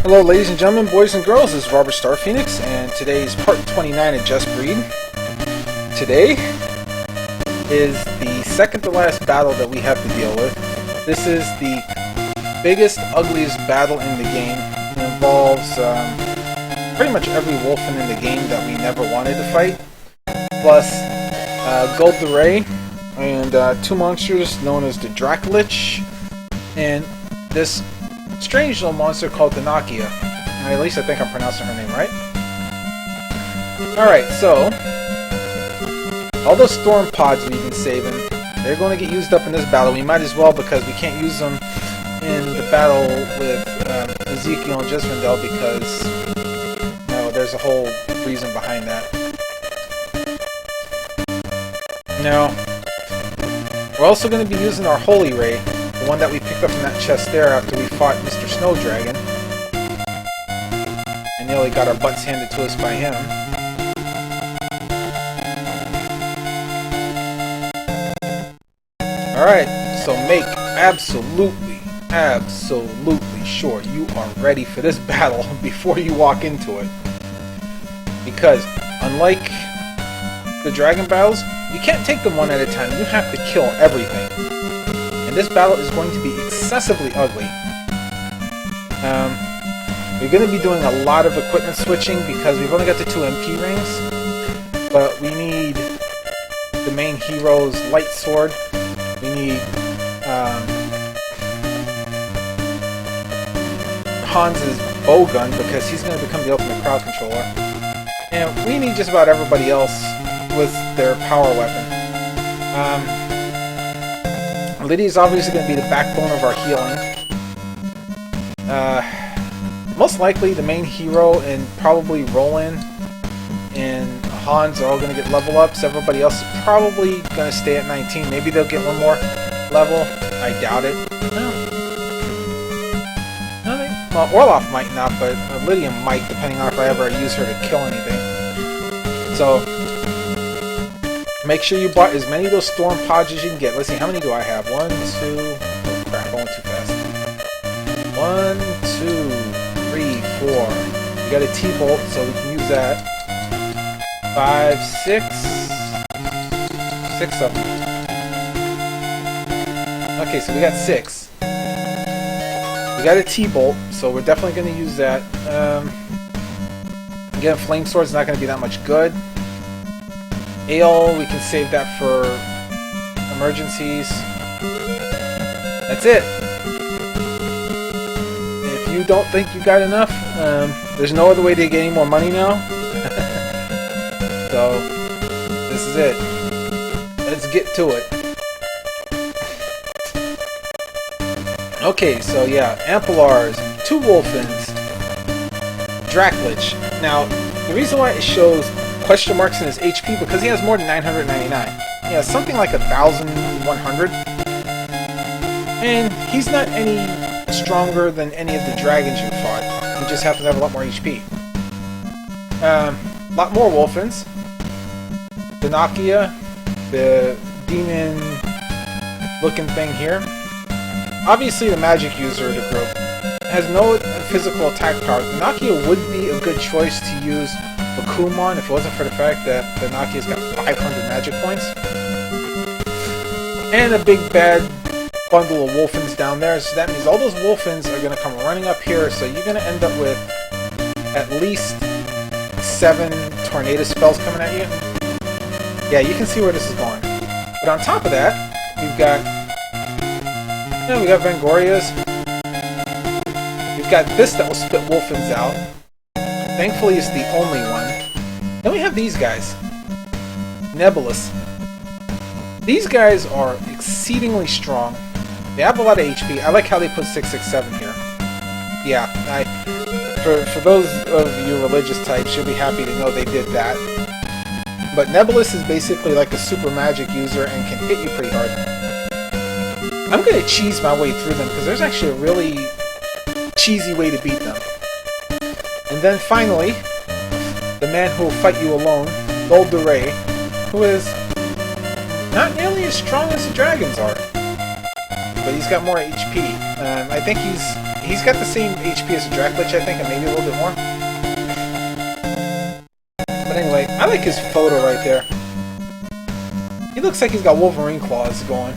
Hello ladies and gentlemen, boys and girls, this is Robert Star Phoenix, and today's part 29 of Just Breed. Today is the second to last battle that we have to deal with. This is the biggest, ugliest battle in the game. It involves pretty much every wolfen in the game that we never wanted to fight, plus Gul du Rey and two monsters known as the Draclich, and this strange little monster called Thanakia. At least I think I'm pronouncing her name right. Alright, so all those storm pods we've been saving, they're going to get used up in this battle. We might as well, because we can't use them in the battle with Ezekiel and Jisfandel, because there's a whole reason behind that. Now, we're also going to be using our Holy Ray, the one that we picked up in that chest there after we fought Mr. Snow Dragon. And nearly got our butts handed to us by him. Alright, so make absolutely sure you are ready for this battle before you walk into it. Because, unlike the dragon battles, you can't take them one at a time. You have to kill everything. This battle is going to be excessively ugly. We're going to be doing a lot of equipment switching because we've only got the 2 MP rings, but we need the main hero's light sword. We need Hans's bow gun because he's going to become the ultimate crowd controller, and we need just about everybody else with their power weapon. Lydia's obviously going to be the backbone of our healing. Most likely the main hero and probably Roland and Hans are all going to get level ups. Everybody else is probably going to stay at 19. Maybe they'll get one more level. I doubt it. Well, Orloff might not, but Lydia might, depending on if I ever use her to kill anything. So make sure you bought as many of those storm pods as you can get. Let's see, how many do I have? 1, 2... Oh crap, I'm going too fast. 1, 2, 3, 4. We got a T-bolt, so we can use that. 5, 6. 6 of them. Okay, so we got 6. We got a T-bolt, so we're definitely going to use that. Again, Flame Sword's not going to be that much good. Ale, we can save that for emergencies. That's it. If you don't think you got enough, there's no other way to get any more money now. So, this is it. Let's get to it. Okay, so yeah, Ampelars, 2 Wolfens, Draclich. Now, the reason why it shows question marks in his HP, because he has more than 999. He has something like 1,100. And he's not any stronger than any of the dragons you fought. He just happens to have a lot more HP. A lot more Wolfens. Thanakia, the demon looking thing here. Obviously the magic user of the group has no physical attack power. Thanakia would be a good choice to use Kumon if it wasn't for the fact that Thanakia's got 500 magic points. And a big bad bundle of Wolfens down there, so that means all those Wolfens are going to come running up here, so you're going to end up with at least 7 tornado spells coming at you. Yeah, you can see where this is going. But on top of that, we've got we got Vangorias. We've got this that will spit Wolfens out. Thankfully, it's the only one. Then we have these guys. Nebulous. These guys are exceedingly strong. They have a lot of HP. I like how they put 667 here. Yeah, for those of you religious types, you'll be happy to know they did that. But Nebulous is basically like a super magic user and can hit you pretty hard. I'm going to cheese my way through them because there's actually a really cheesy way to beat them. And then finally, the man who will fight you alone, Gul du Rey, who is not nearly as strong as the dragons are, but he's got more HP. I think he's got the same HP as a Draclich, I think, and maybe a little bit more. But anyway, I like his photo right there. He looks like he's got Wolverine claws going.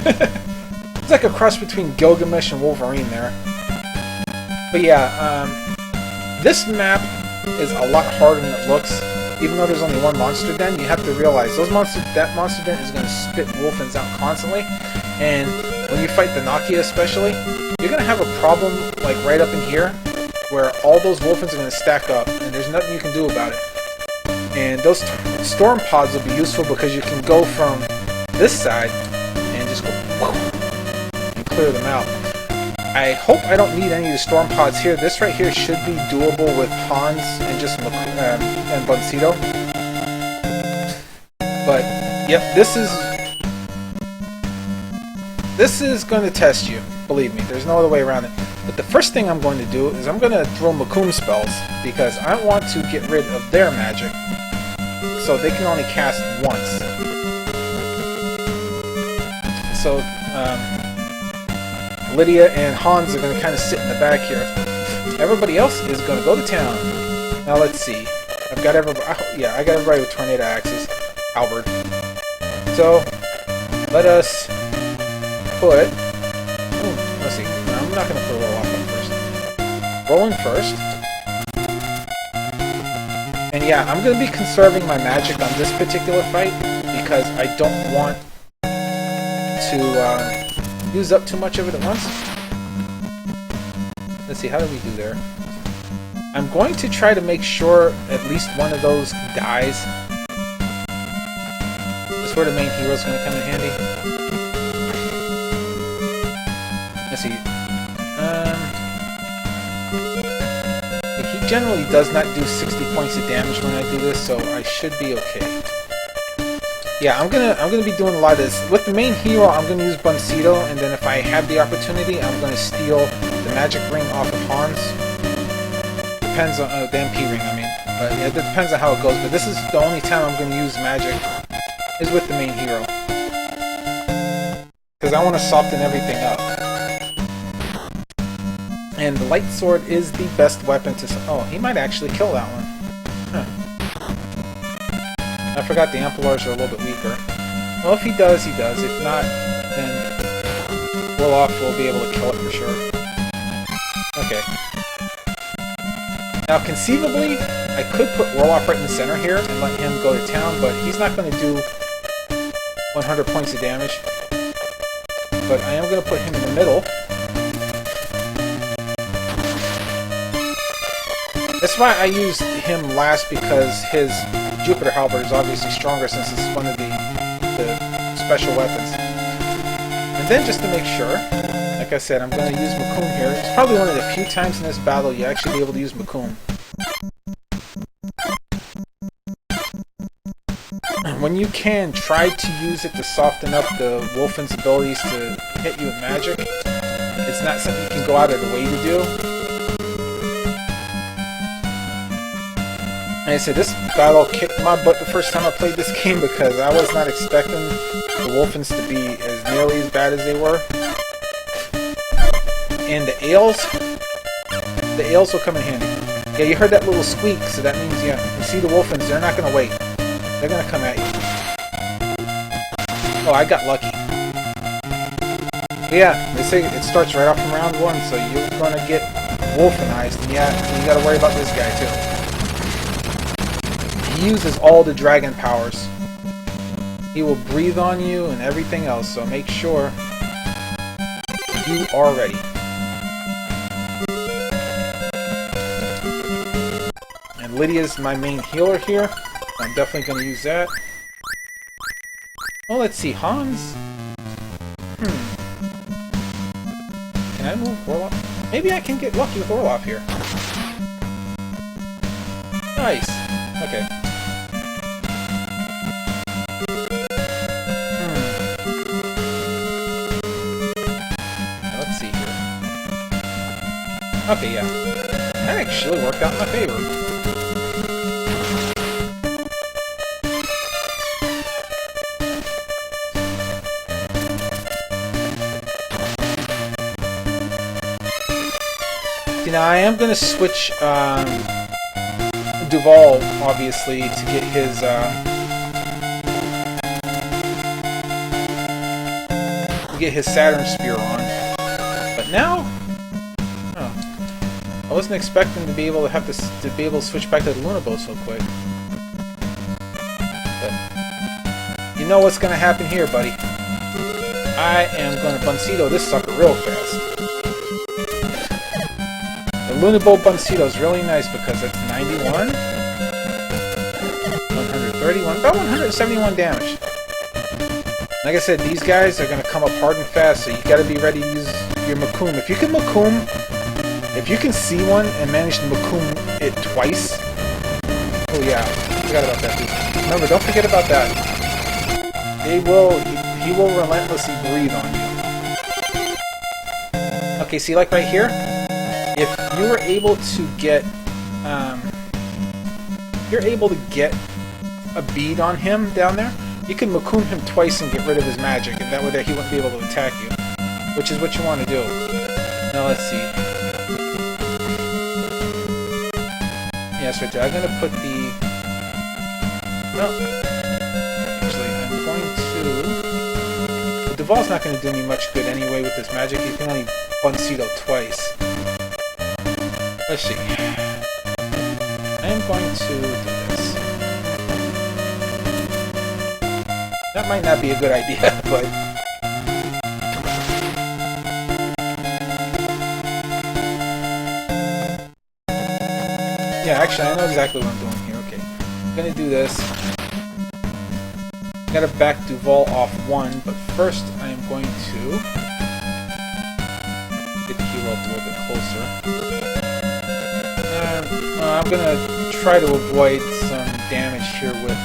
It's like a cross between Gilgamesh and Wolverine there. But yeah, this map is a lot harder than it looks. Even though there's only one monster den, you have to realize that monster den is going to spit wolfens out constantly. And when you fight Thanakia especially, you're going to have a problem like right up in here, where all those wolfens are going to stack up, and there's nothing you can do about it. And those storm pods will be useful because you can go from this side and just go and clear them out. I hope I don't need any of the storm pods here. This right here should be doable with Hans and just and Buncito. But yep, this is going to test you. Believe me, there's no other way around it. But the first thing I'm going to do is I'm going to throw Makum spells because I want to get rid of their magic, so they can only cast once. So Lydia and Hans are going to kind of sit in the back here. Everybody else is going to go to town. Now let's see. I've got everybody. Yeah, I got everybody with tornado axes. Albert. So let us put. Let's see. No, I'm not going to put Rolloff on first. Rolling first. And yeah, I'm going to be conserving my magic on this particular fight because I don't want to use up too much of it at once. Let's see, how do we do there? I'm going to try to make sure at least one of those dies. That's where the main hero is going to come in handy. Let's see. He generally does not do 60 points of damage when I do this, so I should be okay. Yeah, I'm gonna be doing a lot of this. With the main hero, I'm gonna use Buncito, and then if I have the opportunity, I'm gonna steal the magic ring off of Hans. Depends on the MP ring, I mean. But yeah, it depends on how it goes. But this is the only time I'm gonna use magic is with the main hero, because I want to soften everything up. And the light sword is the best weapon to. Oh, he might actually kill that one. Huh. I forgot the Amplars are a little bit weaker. Well, if he does, he does. If not, then Rolloff will be able to kill it for sure. Okay. Now, conceivably, I could put Rolloff right in the center here and let him go to town, but he's not going to do 100 points of damage. But I am going to put him in the middle. That's why I used him last, because his Jupiter Halberd is obviously stronger since it's one of the special weapons. And then just to make sure, like I said, I'm going to use Makum here. It's probably one of the few times in this battle you actually be able to use Makum. When you can, try to use it to soften up the Wolfen's abilities to hit you with magic. It's not something you can go out of the way to do. Like I said, this battle kicked my butt the first time I played this game because I was not expecting the Wolfens to be as nearly as bad as they were. And the ales will come in handy. Yeah, you heard that little squeak, so that means, yeah, you see the Wolfens, they're not going to wait. They're going to come at you. Oh, I got lucky. But yeah, they say it starts right off from round 1, so you're going to get Wolfenized. And yeah, you got to worry about this guy, too. He uses all the dragon powers. He will breathe on you and everything else, so make sure you are ready. And Lydia's my main healer here. I'm definitely going to use that. Well, let's see. Hans? Can I move Orloff? Maybe I can get lucky with Orloff here. Nice. Okay. Now, let's see here. Okay, yeah. That actually worked out in my favor. See, now I am going to switch Duval, obviously, to get his Saturn Spear on. But now, oh, I wasn't expecting to be able to switch back to the Luna Bow so quick. But you know what's going to happen here, buddy. I am going to Buncito this sucker real fast. The Luna Bow Buncito is really nice because it's 91, 131, about 171 damage. Like I said, these guys are going to come up hard and fast, so you got to be ready to use your Makum. If you can Makum, if you can see one and manage to Makum it twice, oh yeah, forgot about that dude. Remember, don't forget about that. He will relentlessly breathe on you. Okay, see, like right here, if you were able to get, a bead on him down there, you can Makum him twice and get rid of his magic, and that way he wouldn't be able to attack you, which is what you want to do. Now let's see. Yes, right there. I'm gonna put the. Well, actually, I'm going to. Duval's not going to do me much good anyway with his magic. He can only Buncito twice. Let's see. I am going to do this. That might not be a good idea, but... Yeah, actually, I know exactly what I'm doing here. Okay. I'm gonna do this. I gotta back Duval off one, but first I am going to... get the heal up a little bit closer. I'm gonna try to avoid some damage here with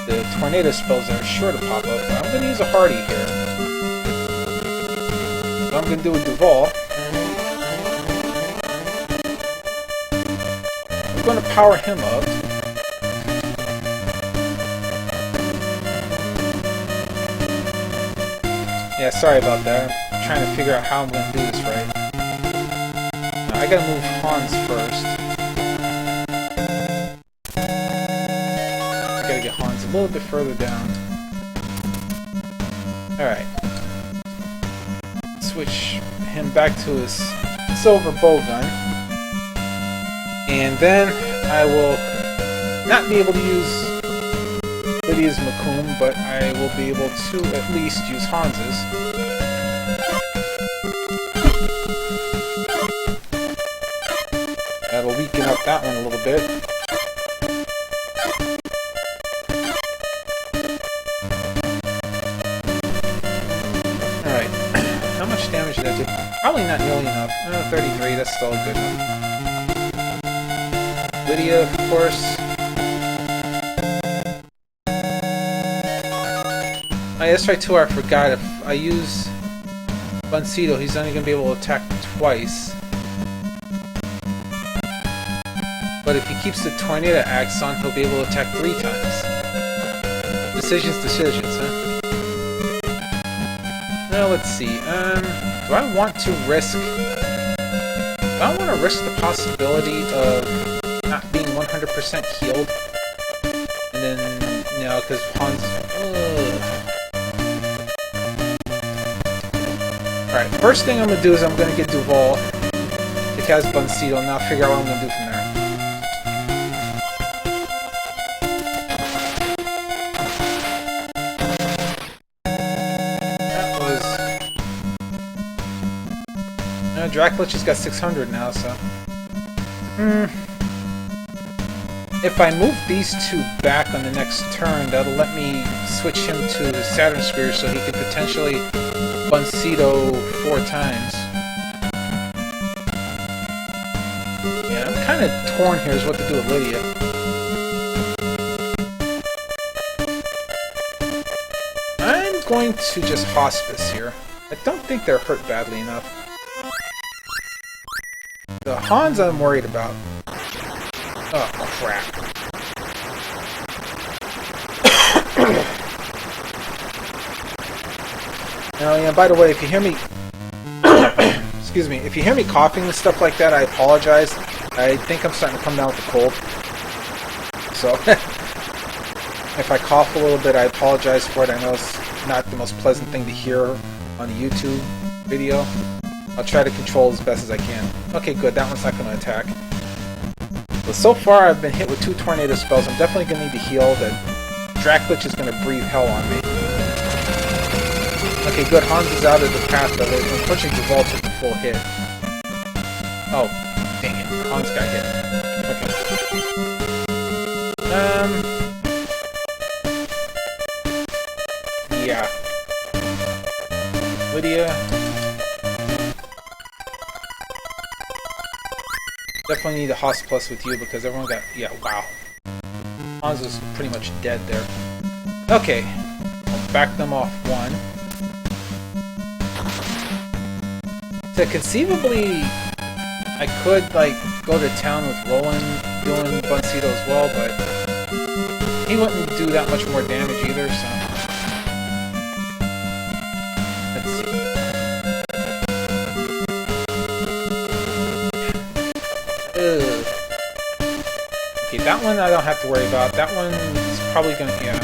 the tornado spells that are sure to pop up. I'm going to use a Hardy here. So I'm going to do a Duval. I'm going to power him up. Yeah, sorry about that. I'm trying to figure out how I'm going to do this right. Now, I got to move Hans first. A little bit further down. Alright. Switch him back to his silver bowgun. And then I will not be able to use Lydia's Makum, but I will be able to at least use Hans's. That'll weaken up that one a little bit. Damage did I do? Probably not nearly enough. 33, that's still a good one. Lydia, of course. Oh, that's right too, I forgot. If I use Buncito, he's only going to be able to attack twice. But if he keeps the Tornado Axe on, he'll be able to attack 3 times. Decisions, huh? Now let's see. Do I want to risk? Do I want to risk the possibility of not being 100% healed? And then, you know, because Hans. All right. First thing I'm gonna do is I'm gonna get Duval to cast Buncito, and now figure out what I'm gonna do from there. Draclich has got 600 now, so... If I move these two back on the next turn, that'll let me switch him to the Saturn Spear so he could potentially Buncito 4 times. Yeah, I'm kind of torn here as what to do with Lydia. I'm going to just Hospice here. I don't think they're hurt badly enough. The Hans I'm worried about. Oh, crap. Now, yeah, by the way, if you hear me... Excuse me, if you hear me coughing and stuff like that, I apologize. I think I'm starting to come down with a cold. So, if I cough a little bit, I apologize for it. I know it's not the most pleasant thing to hear on a YouTube video. I'll try to control as best as I can. Okay, good, that one's not going to attack. But so far, I've been hit with 2 tornado spells. I'm definitely going to need to heal. The Draclich is going to breathe hell on me. Okay, good. Hans is out of the path of it. Unfortunately, Duval took the full hit. Oh, dang it. Hans got hit. Okay. Yeah. Lydia. Definitely need a Hospice with you because everyone got... Yeah, wow. Hans was pretty much dead there. Okay. I'll back them off 1. So conceivably, I could like go to town with Roland doing Buncito as well, but he wouldn't do that much more damage either, so... Let's see. Ugh. Okay, that one I don't have to worry about. That one is probably gonna... yeah.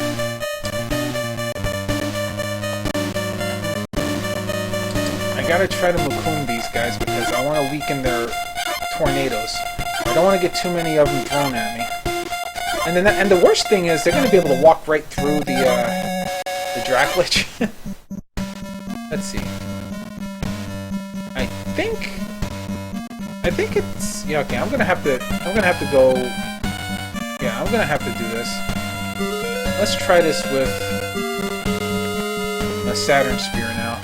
I gotta try to Mukun these guys because I want to weaken their tornadoes. I don't want to get too many of them thrown at me. And then, and the worst thing is they're gonna be able to walk right through the Draclich. Let's see. I think it's... yeah, okay, I'm gonna have to go... yeah, I'm gonna have to do this. Let's try this with a Saturn Spear now.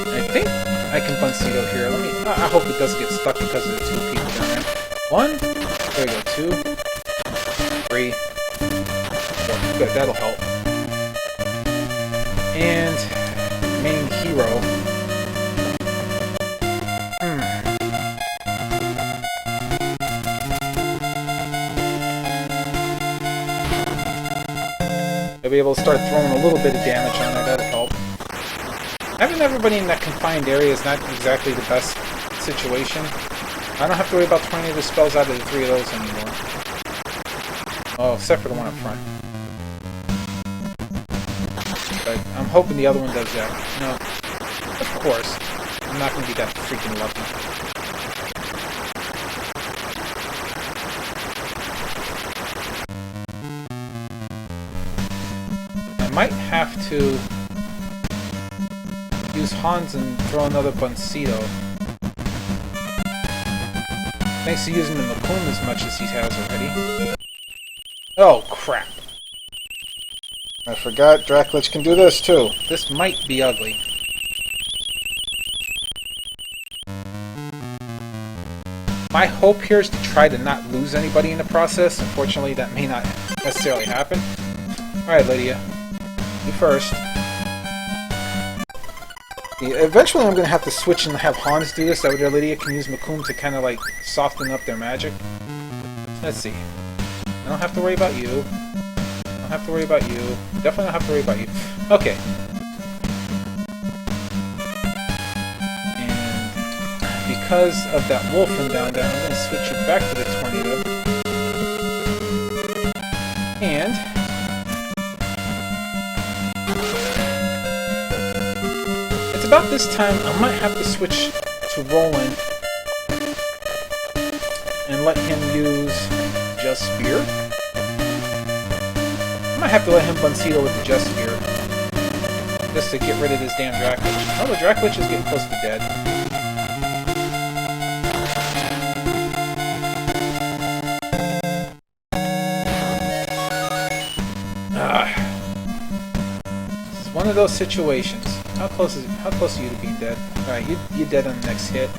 I think I can Buncito here. Let me... I hope it doesn't get stuck because of the 2 people down there. 1. There we go. 2. 3. 4. Good, that'll help. And... main hero... I'll be able to start throwing a little bit of damage on it, that'll help. Having everybody in that confined area is not exactly the best situation. I don't have to worry about tornado spells out of the 3 of those anymore. Oh, except for the one up front. But I'm hoping the other one does that. No, of course. I'm not going to be that freaking lucky. I might have to use Hans and throw another Buncito. Thanks to using the Mukun as much as he has already. Oh, crap. I forgot Draclich can do this too. This might be ugly. My hope here is to try to not lose anybody in the process. Unfortunately, that may not necessarily happen. Alright, Lydia. You first. Yeah, eventually I'm going to have to switch and have Hans do this. That way Lydia can use Mukun to kind of like soften up their magic. Let's see. I don't have to worry about you. I don't have to worry about you. Definitely don't have to worry about you. Okay. And because of that wolfen down there, I'm going to switch you back to the tornado. And... about this time, I might have to switch to Roland and let him use Just Spear. I might have to let him Buncito with the Just Spear just to get rid of this damn Draclich. Oh, the Draclich is getting close to dead. It's one of those situations. How close are you to being dead? Alright, you're dead on the next hit.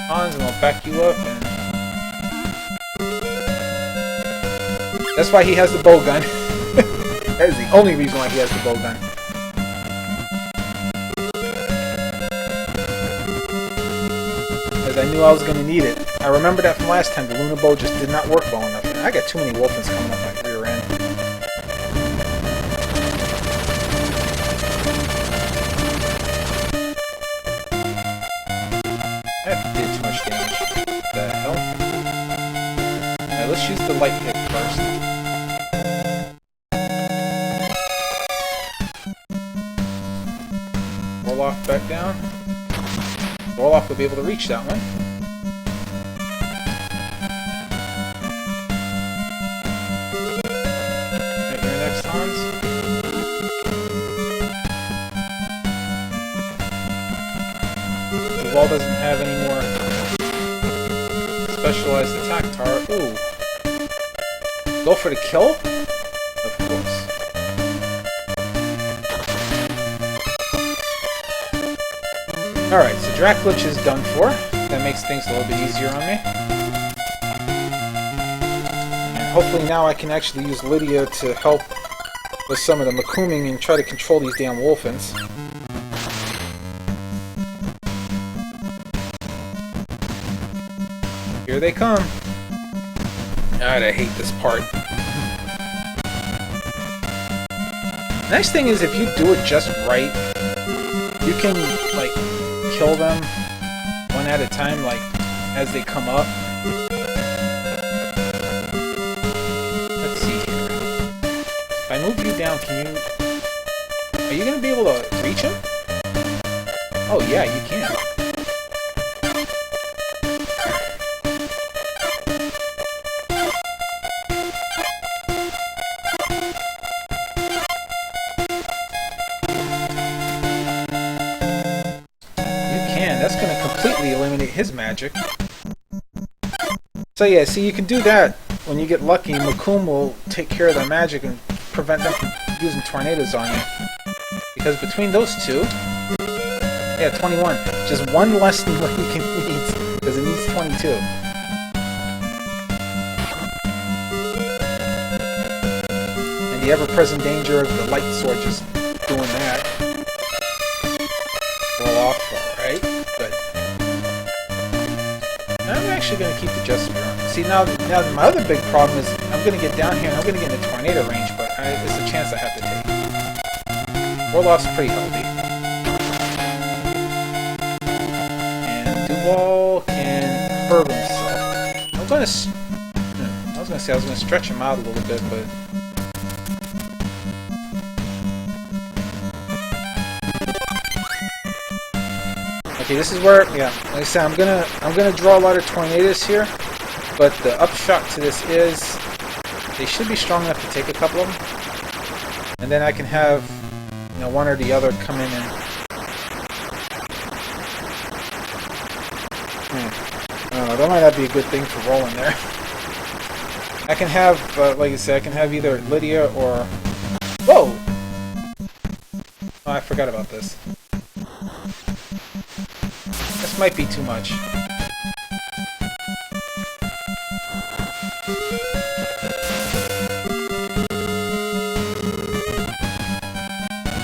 Hans, and I'll back you up, and... that's why he has the bow gun. That is the only reason why he has the bow gun. Because I knew I was going to need it. I remember that from last time, the Luna Bow just did not work well enough. I got too many Wolfens coming up my rear end. the light hit first. Warlock back down. Warlock will be able to reach that one. Right, your next Hans. The wall doesn't have any more specialized attack tower. Ooh. Go for the kill? Of course. Alright, so Draclich is done for. That makes things a little bit easier on me. And hopefully now I can actually use Lydia to help with some of the Makuming and try to control these damn Wolfens. Here they come. God, I hate this part. Nice thing is if you do it just right, you can, like, kill them one at a time, like, as they come up. Let's see here. If I move you down, can you... Are you gonna be able to reach him? Oh yeah, you can. That's going to completely eliminate his magic. So yeah, see, you can do that when you get lucky. Makum will take care of their magic and prevent them from using tornadoes on you. Because between those two... Yeah, 21. Just one less than what he needs, because it needs 22. And the ever-present danger of the light sword just doing that. Roll off, alright. Good. I'm actually going to keep the Jisfandel on. See, now my other big problem is I'm going to get down here and I'm going to get in the tornado range, but it's a chance I have to take. Warlock's pretty healthy. And Duval can hurt himself. I was going to say I was going to stretch him out a little bit, but... Okay, this is where, yeah, like I said, I'm gonna draw a lot of tornadoes here, but the upshot to this is they should be strong enough to take a couple of them, and then I can have, you know, one or the other come in and. I don't know, that might not be a good thing for rolling there. I can have, like I said, I can have either Lydia or. Whoa! Oh, I forgot about this. This might be too much.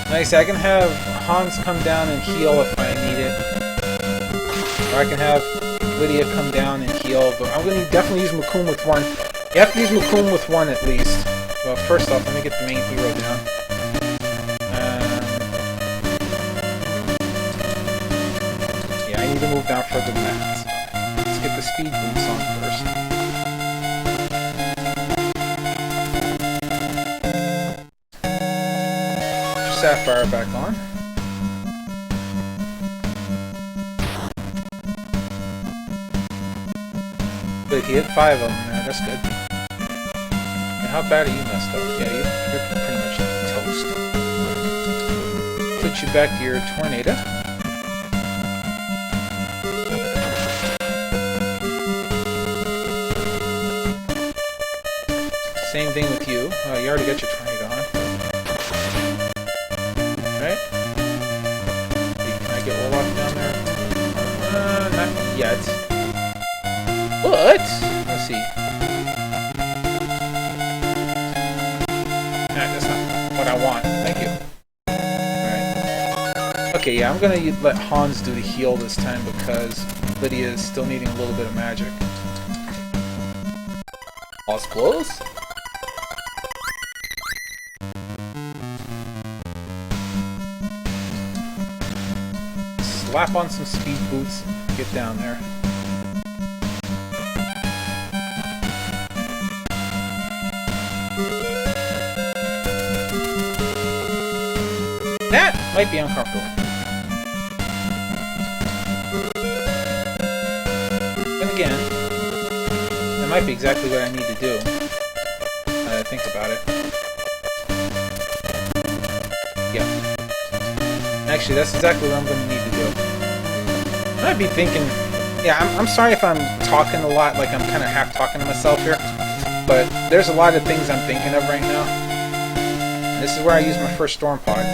Like I said, I can have Hans come down and heal if I need it. Or I can have Lydia come down and heal, but I'm going to definitely use Makum with one. You have to use Makum with one at least. Well, first off, let me get the main hero down. I need to move down further than that. So let's get the speed boots on first. Sapphire back on. Good, he hit 5 of them there, that's good. And how bad are you messed up? Yeah, you're pretty much toast. Put you back to your tornado. Same thing with you. Oh, you already got your tornado on. Right? Can I get Warlock down there? Not yet. What? Let's see. Nah, that's not what I want. Thank you. Alright. Okay, yeah, I'm gonna let Hans do the heal this time because Lydia is still needing a little bit of magic. All's closed? Slap on some speed boots, get down there. Might be uncomfortable. Then again, that might be exactly what I need to do. Now that I think about it. Yeah. Actually, that's exactly what I'm going to need to do. I might be thinking... Yeah, I'm sorry if I'm talking a lot, like I'm kind of half talking to myself here. But there's a lot of things I'm thinking of right now. And this is where I use my first storm pod.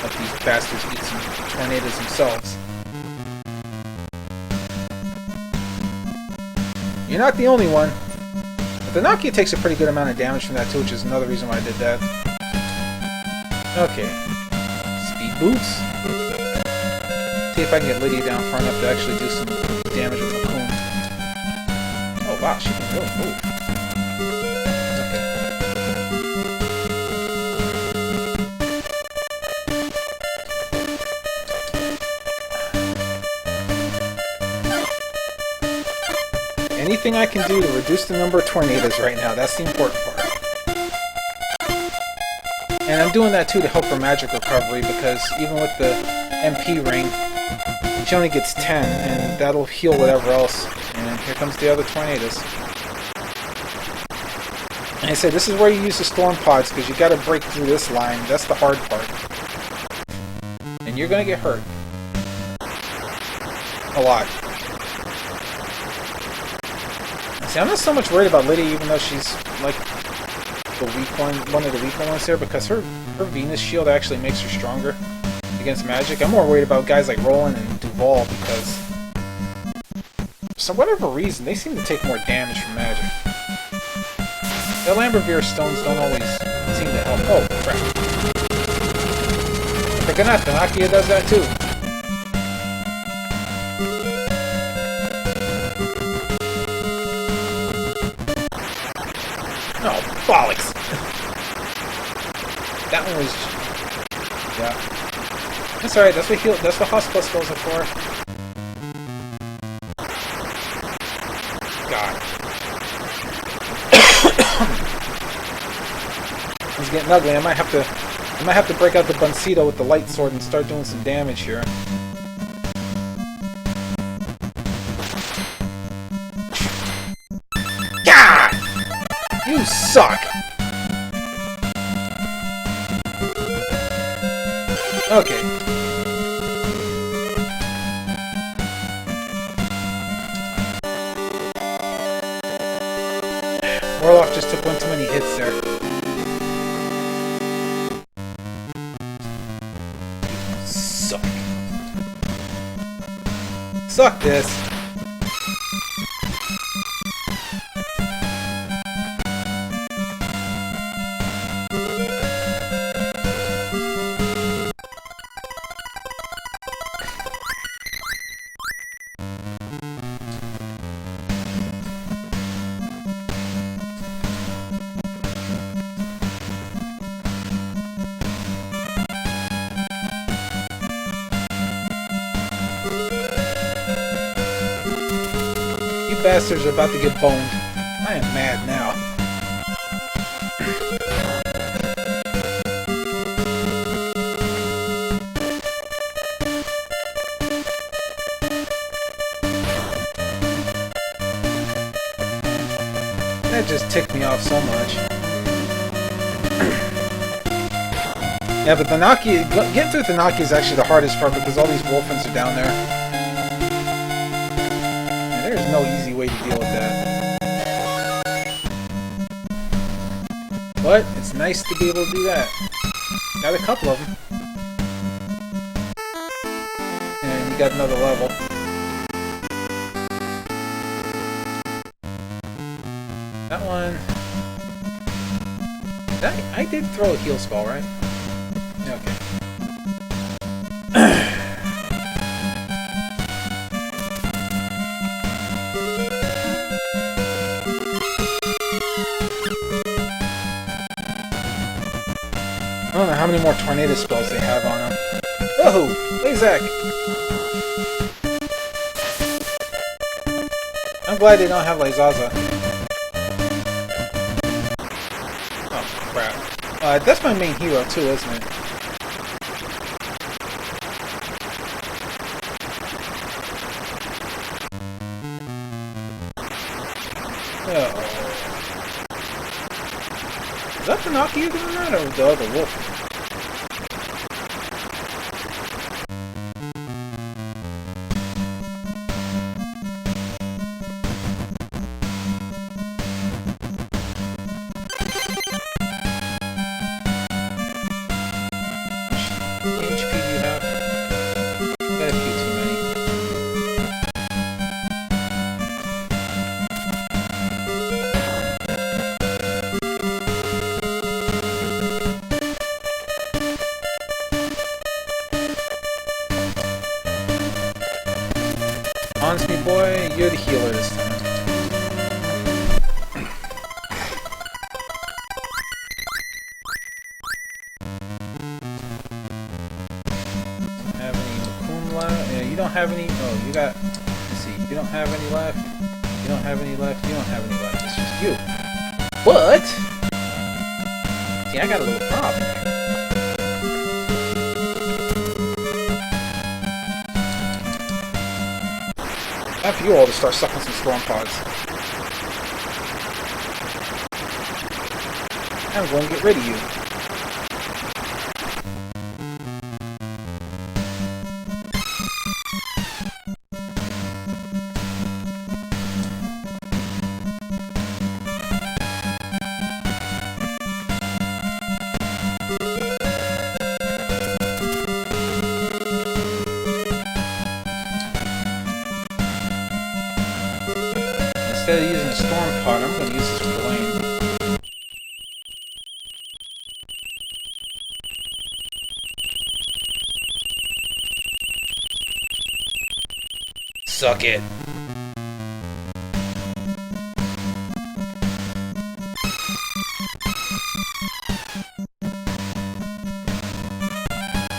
Let these bastards eat some tornadoes themselves. You're not the only one. But Thanakia takes a pretty good amount of damage from that too, which is another reason why I did that. Okay. Speed boots. See if I can get Lydia down far enough to actually do some damage with Cocoon. Oh wow, she can really move. Okay. Anything I can do to reduce the number of tornadoes right now, that's the important part. And I'm doing that too to help her magic recovery, because even with the MP ring, she only gets 10, and that'll heal whatever else. And here comes the other tornadoes. And I said, this is where you use the storm pods, because you got to break through this line. That's the hard part. And you're going to get hurt. A lot. See, I'm not so much worried about Lydia, even though she's like the weak one of the weaker ones here, because her Venus shield actually makes her stronger against magic. I'm more worried about guys like Roland and Duval, because for whatever reason they seem to take more damage from magic. The Lambruvir stones don't always seem to help. Oh crap! I forgot not, Thanakia does that too. Oh, bollocks! That one was... yeah. That's alright, that's what hospital spells are for. God. It's getting ugly. I might have to break out the Buncito with the light sword and start doing some damage here. God! You suck! Okay. Warlock just took one too many hits there. Suck. Suck this. Bastards are about to get boned. I am mad now. That just ticked me off so much. Yeah, but Thanakia, getting through Thanakia is actually the hardest part, because all these wolfens are down there. There's no easy way to deal with that. But it's nice to be able to do that. Got a couple of them. And we got another level. That one... I did throw a heal spell, right? Yeah, okay. I don't know how many more tornado spells they have on them. Whoa! Lazak! I'm glad they don't have Lyzaza. That's my main hero too, isn't it? Uh-oh. Is that Thanakia doing that, or the other wolf? Me boy, you're the healer this time. Have any Makum left? Yeah, you don't have any. Oh, you got. Let's see. You don't have any left. You don't have any left. You don't have any left. It's just you. What? See, I got a little problem here. After you all to start sucking some storm pods. I'm going to get rid of you. Instead of using a storm pod, I'm going to use this flame. Suck it.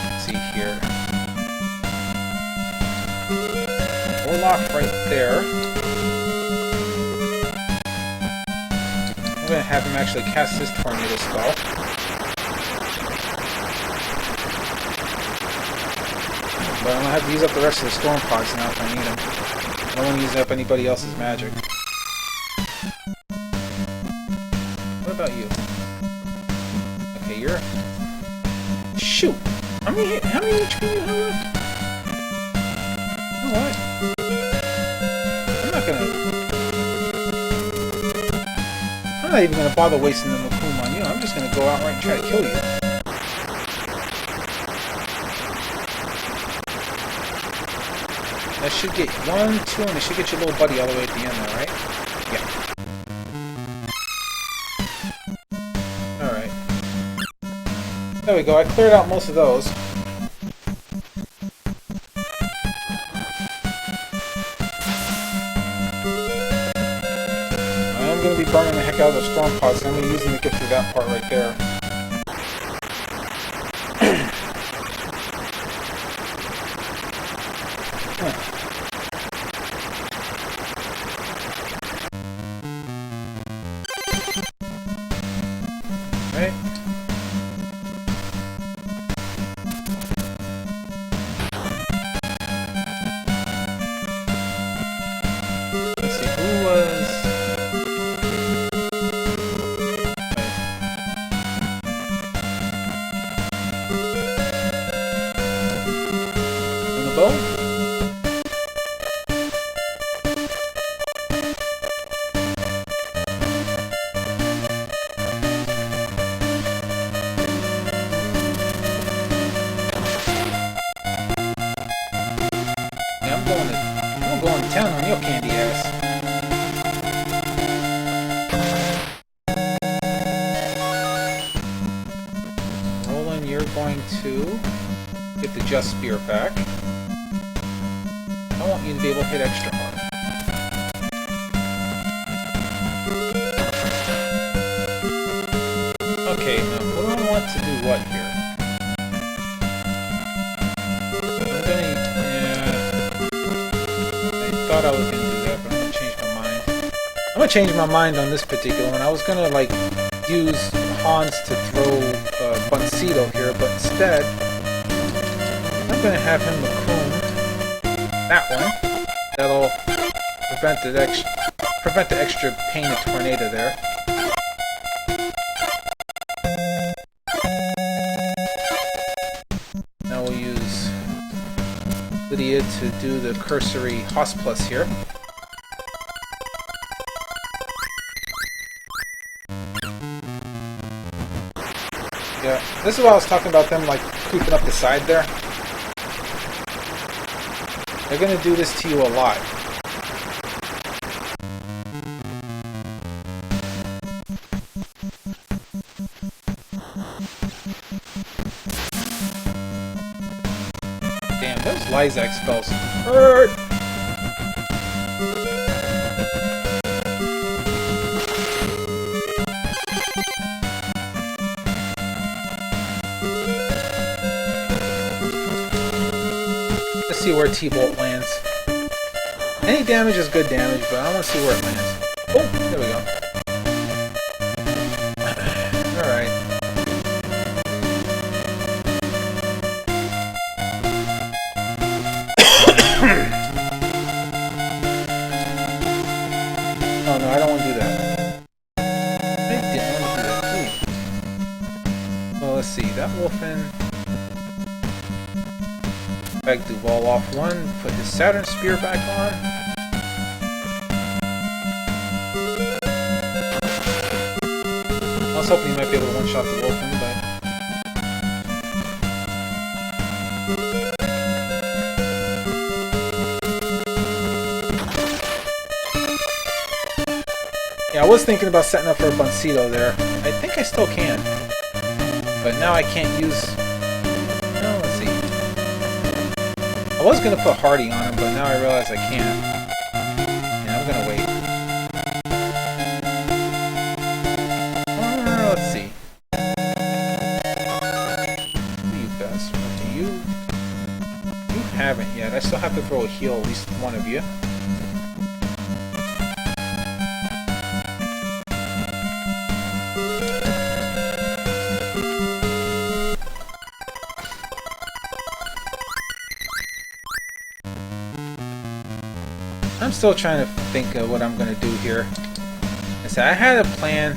Let's see here. Warlock right there. I'm going to have him actually cast his tornado spell. But I'm going to have to use up the rest of the storm pods now if I need them. I don't want to use up anybody else's magic. What about you? Okay, you're... Shoot! How many HP do you have left? You know what? I'm not even going to bother wasting the Makum on you. I'm just going to go outright and try to kill you. That should get 1, 2, and it should get your little buddy all the way at the end there, right? Yeah. Alright. There we go. I cleared out most of those. I'm going to be burning the heck out of those storm pods, so I'm going to use them to get through that part right there. Right. Let's see, who was... I'm going to town on your candy ass. Roland, you're going to get the Just Spear back. I want you to be able to hit extra hard. Okay, now what do I want to do what here? I was going to do that, but I'm going to change my mind. I'm going to change my mind on this particular one. I was going to, like, use Hans to throw Buncito here, but instead, I'm going to have him Macoon that one. That'll prevent the extra painted tornado there. Now we'll use Lydia to do the cursory Hoss Plus here. Yeah, this is what I was talking about them, like, creeping up the side there. They're gonna do this to you a lot. Damn, those Lysac spells hurt! See where T-Bolt lands. Any damage is good damage, but I want to see where it lands. Oh, there we go. Alright. Oh no, I don't want to do that. I didn't want to do that. Ooh. Well, let's see. That Wolfen... Bag Duval off one, put his Saturn Spear back on. I was hoping he might be able to one-shot the Wolfen, but... Yeah, I was thinking about setting up for a Buncito there. I think I still can. But now I can't use... No, let's see. I was going to put Hardy on him, but now I realize I can't. Yeah, I'm going to wait. Let's see. Who do you best? Do you? You haven't yet. I still have to throw a heal at least one of you. I'm still trying to think of what I'm going to do here. I said I had a plan.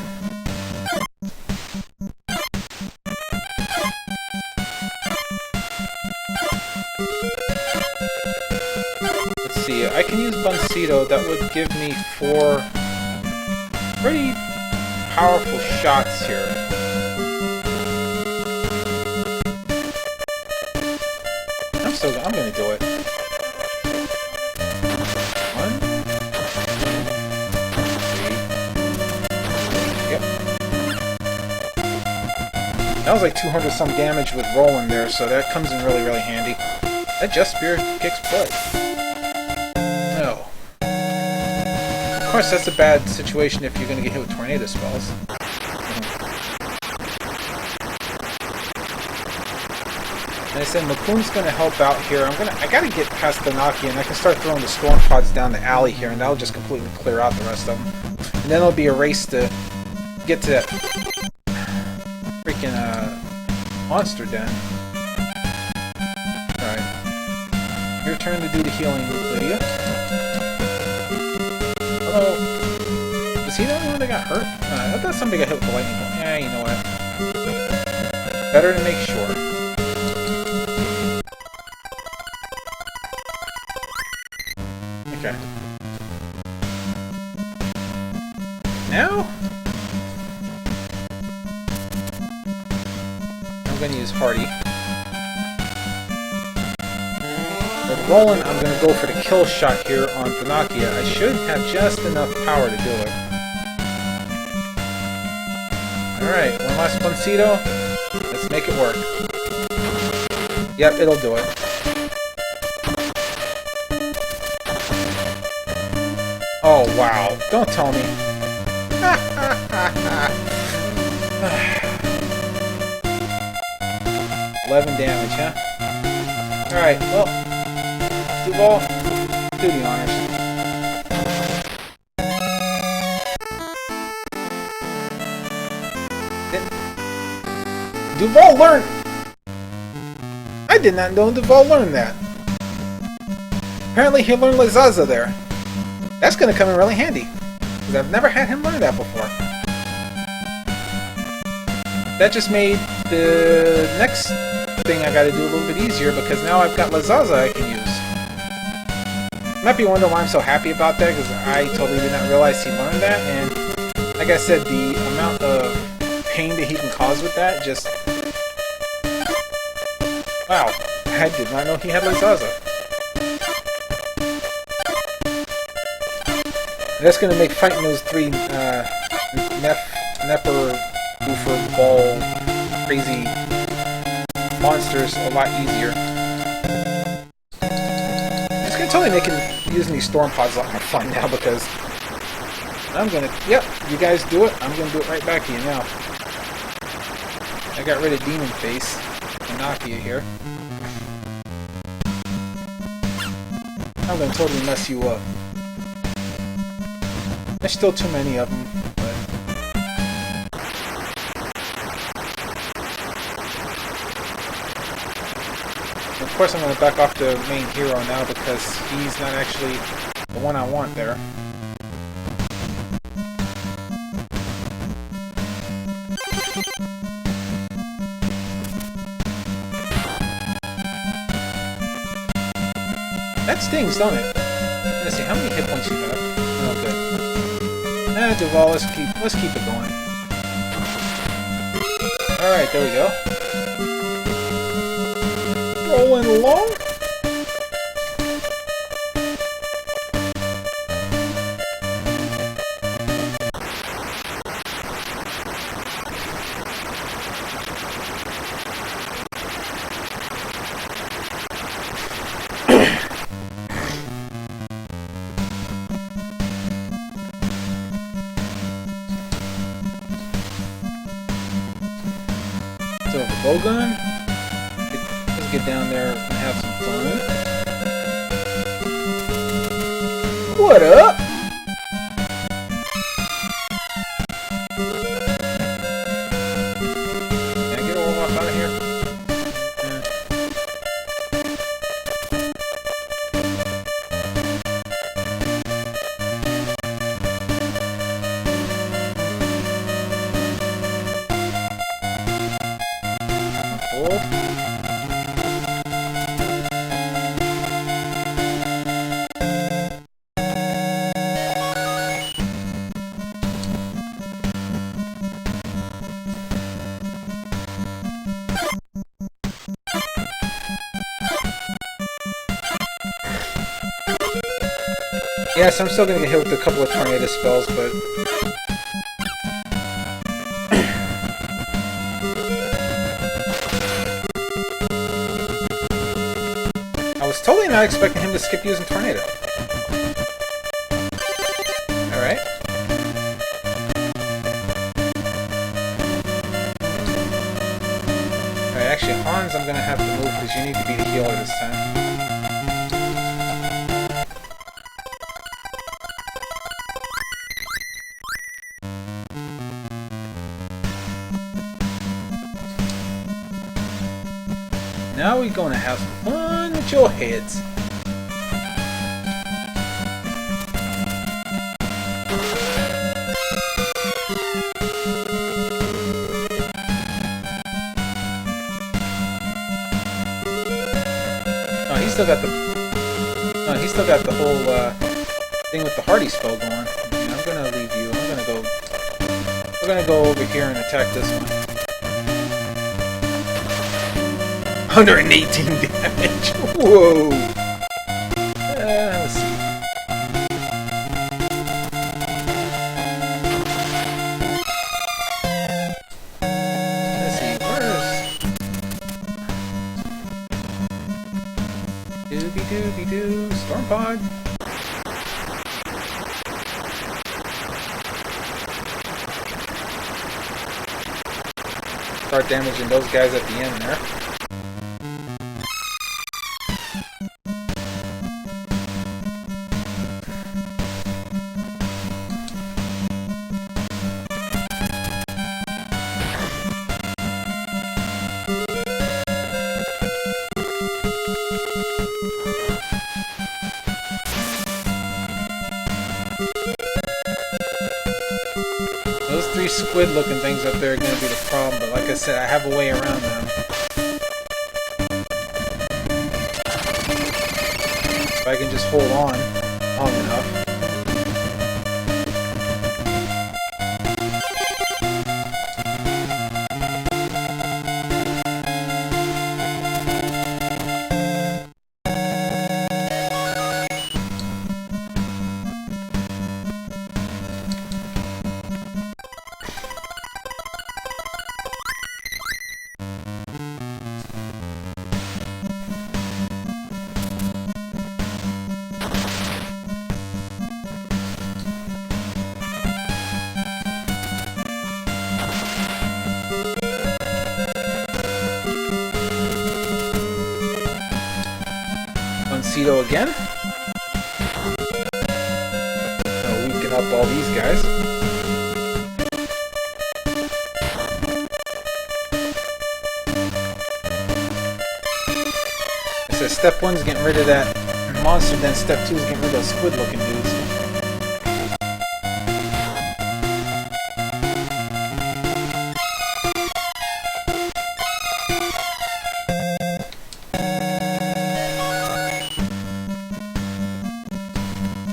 Let's see, I can use Buncito. That would give me 4 pretty powerful shots here. I'm going to do it. That was like 200 some damage with rolling there, so that comes in really, really handy. That Just Spear kicks butt. No. Of course, that's a bad situation if you're going to get hit with tornado spells. And I said Macoon's going to help out here. I got to get past Thanakia, and I can start throwing the storm pods down the alley here, and that'll just completely clear out the rest of them. And then it'll be a race to get to that freaking monster den. Alright. Your turn to do the healing, Lydia. Hello. Is he the only one that got hurt? I thought somebody got hit with the lightning bolt. Yeah, you know what? Better to make sure. Okay. Now? I'm going to use Hardy. With Roland, I'm going to go for the kill shot here on Thanakia. I should have just enough power to do it. Alright, one last Buncito. Let's make it work. Yep, it'll do it. Oh, wow. Don't tell me. 11 damage, huh? Alright, well, Duval, do the honors. Duval learned... I did not know Duval learned that. Apparently he learned Lazaza there. That's going to come in really handy. Because I've never had him learn that before. That just made the next thing I gotta do a little bit easier, because now I've got Lazaza I can use. You might be wondering why I'm so happy about that, because I totally did not realize he learned that, and like I said, the amount of pain that he can cause with that, just... Wow, I did not know he had Lazaza. That's gonna make fighting those three Nepper, Goofer, Ball, crazy monsters a lot easier. It's gonna totally make using these storm pods a lot more fun now, because I'm gonna... Yep, you guys do it, I'm gonna do it right back to you now. I got rid of Demon Face, Thanakia here. I'm gonna totally mess you up. There's still too many of them, but... Of course I'm going to back off the main hero now, because he's not actually the one I want there. That stings, don't it? Let's see, how many hit points you got? Oh, good. Duval, let's keep it going. Alright, there we go. Rolling along. So, the bowgun. Let's get down there and have some fun. What up? Can I get Orloff out of here? Hold. Yes, I'm still gonna get hit with a couple of tornado spells, but... I was totally not expecting him to skip using tornado. Alright. Alright, actually, Hans, I'm gonna have to move because you need to be the healer this time. Now we're gonna have some fun with your heads. Oh, he's still got the... Oh, he's still got the whole thing with the Hardy spell going. Yeah, I'm gonna leave you. I'm gonna go... We're gonna go over here and attack this one. 118 damage! Whoa! Let's see. Let's see, where's... Doobie-doobie-doo, Storm Pod! Start damaging those guys at the end there. squid-looking things up there are going to be the problem, but like I said, I have a way around them. If I can just hold on long enough. Cedo again. I'll weaken up all these guys. I said step 1's getting rid of that monster, then step 2's getting rid of those squid looking dudes.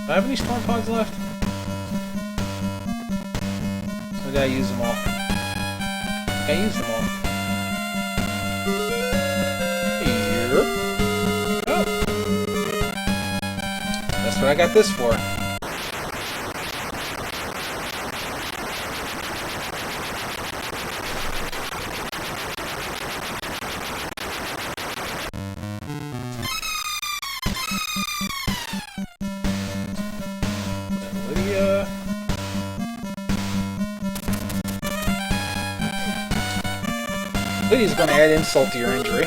Do I have any storm pods left? Or did I use them all? I used them all. Here. Oh. That's what I got this for. Lydia's going to add insult to your injury.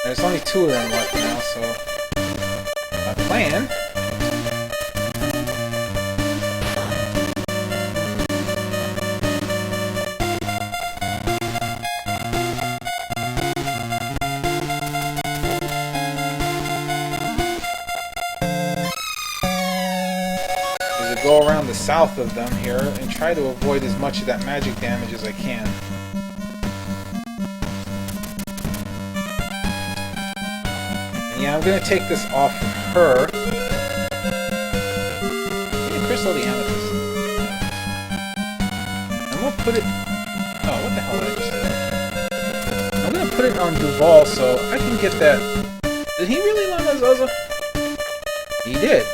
There's only 2 of them left now, so my plan go around the south of them here and try to avoid as much of that magic damage as I can. And yeah, I'm going to take this off of her. Give me Crystal the Amethyst. I'm going to put it... Oh, what the hell did I just do? I'm going to put it on Duval so I can get that... Did he really learn Azaza? He did.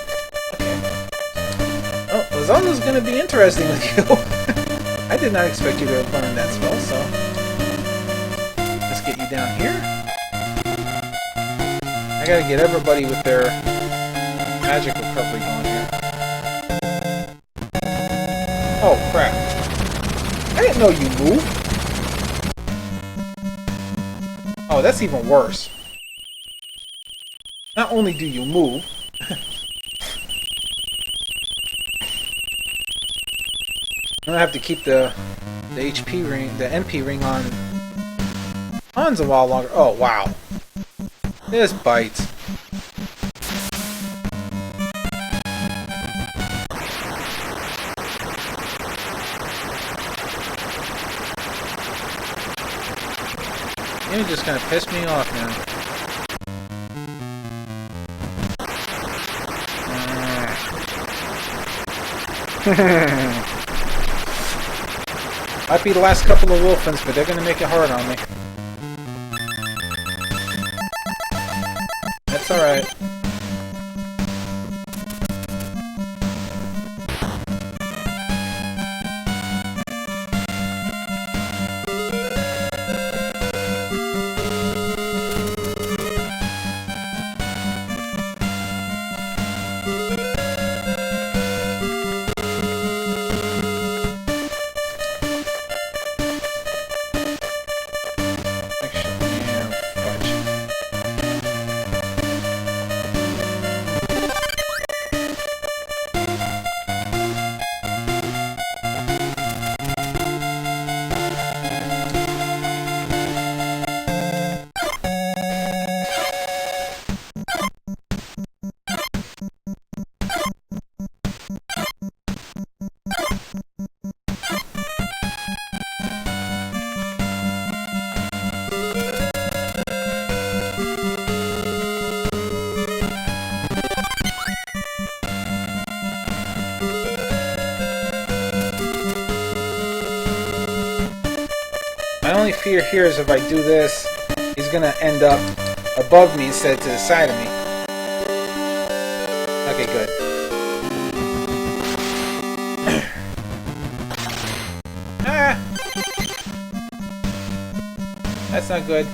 Oh, Azaza's going to be interesting with you. I did not expect you to have learned that spell, so... Let's get you down here. I gotta get everybody with their magic recovery going here. Oh, crap. I didn't know you moved. Oh, that's even worse. Not only do you move... I'm gonna have to keep the HP ring, the NP ring on Hans a while longer. Oh wow, this bites. You're just gonna piss me off now. Might be the last couple of Wolfens, but they're gonna make it hard on me. That's alright. fear here is if I do this, he's gonna end up above me instead to the side of me. Okay, good. Ah! That's not good.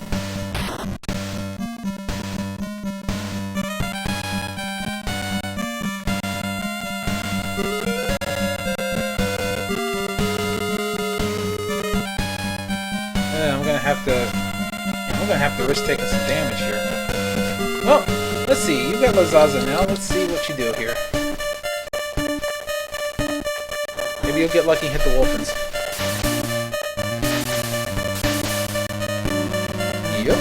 I'm gonna have to risk taking some damage here. Well, let's see. You got Lazaza now. Let's see what you do here. Maybe you'll get lucky and hit the Wolfens. Yep.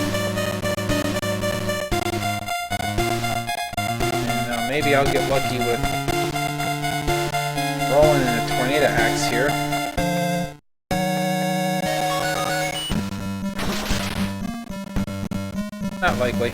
And maybe I'll get lucky with rolling in a Tornado Axe here. Not likely.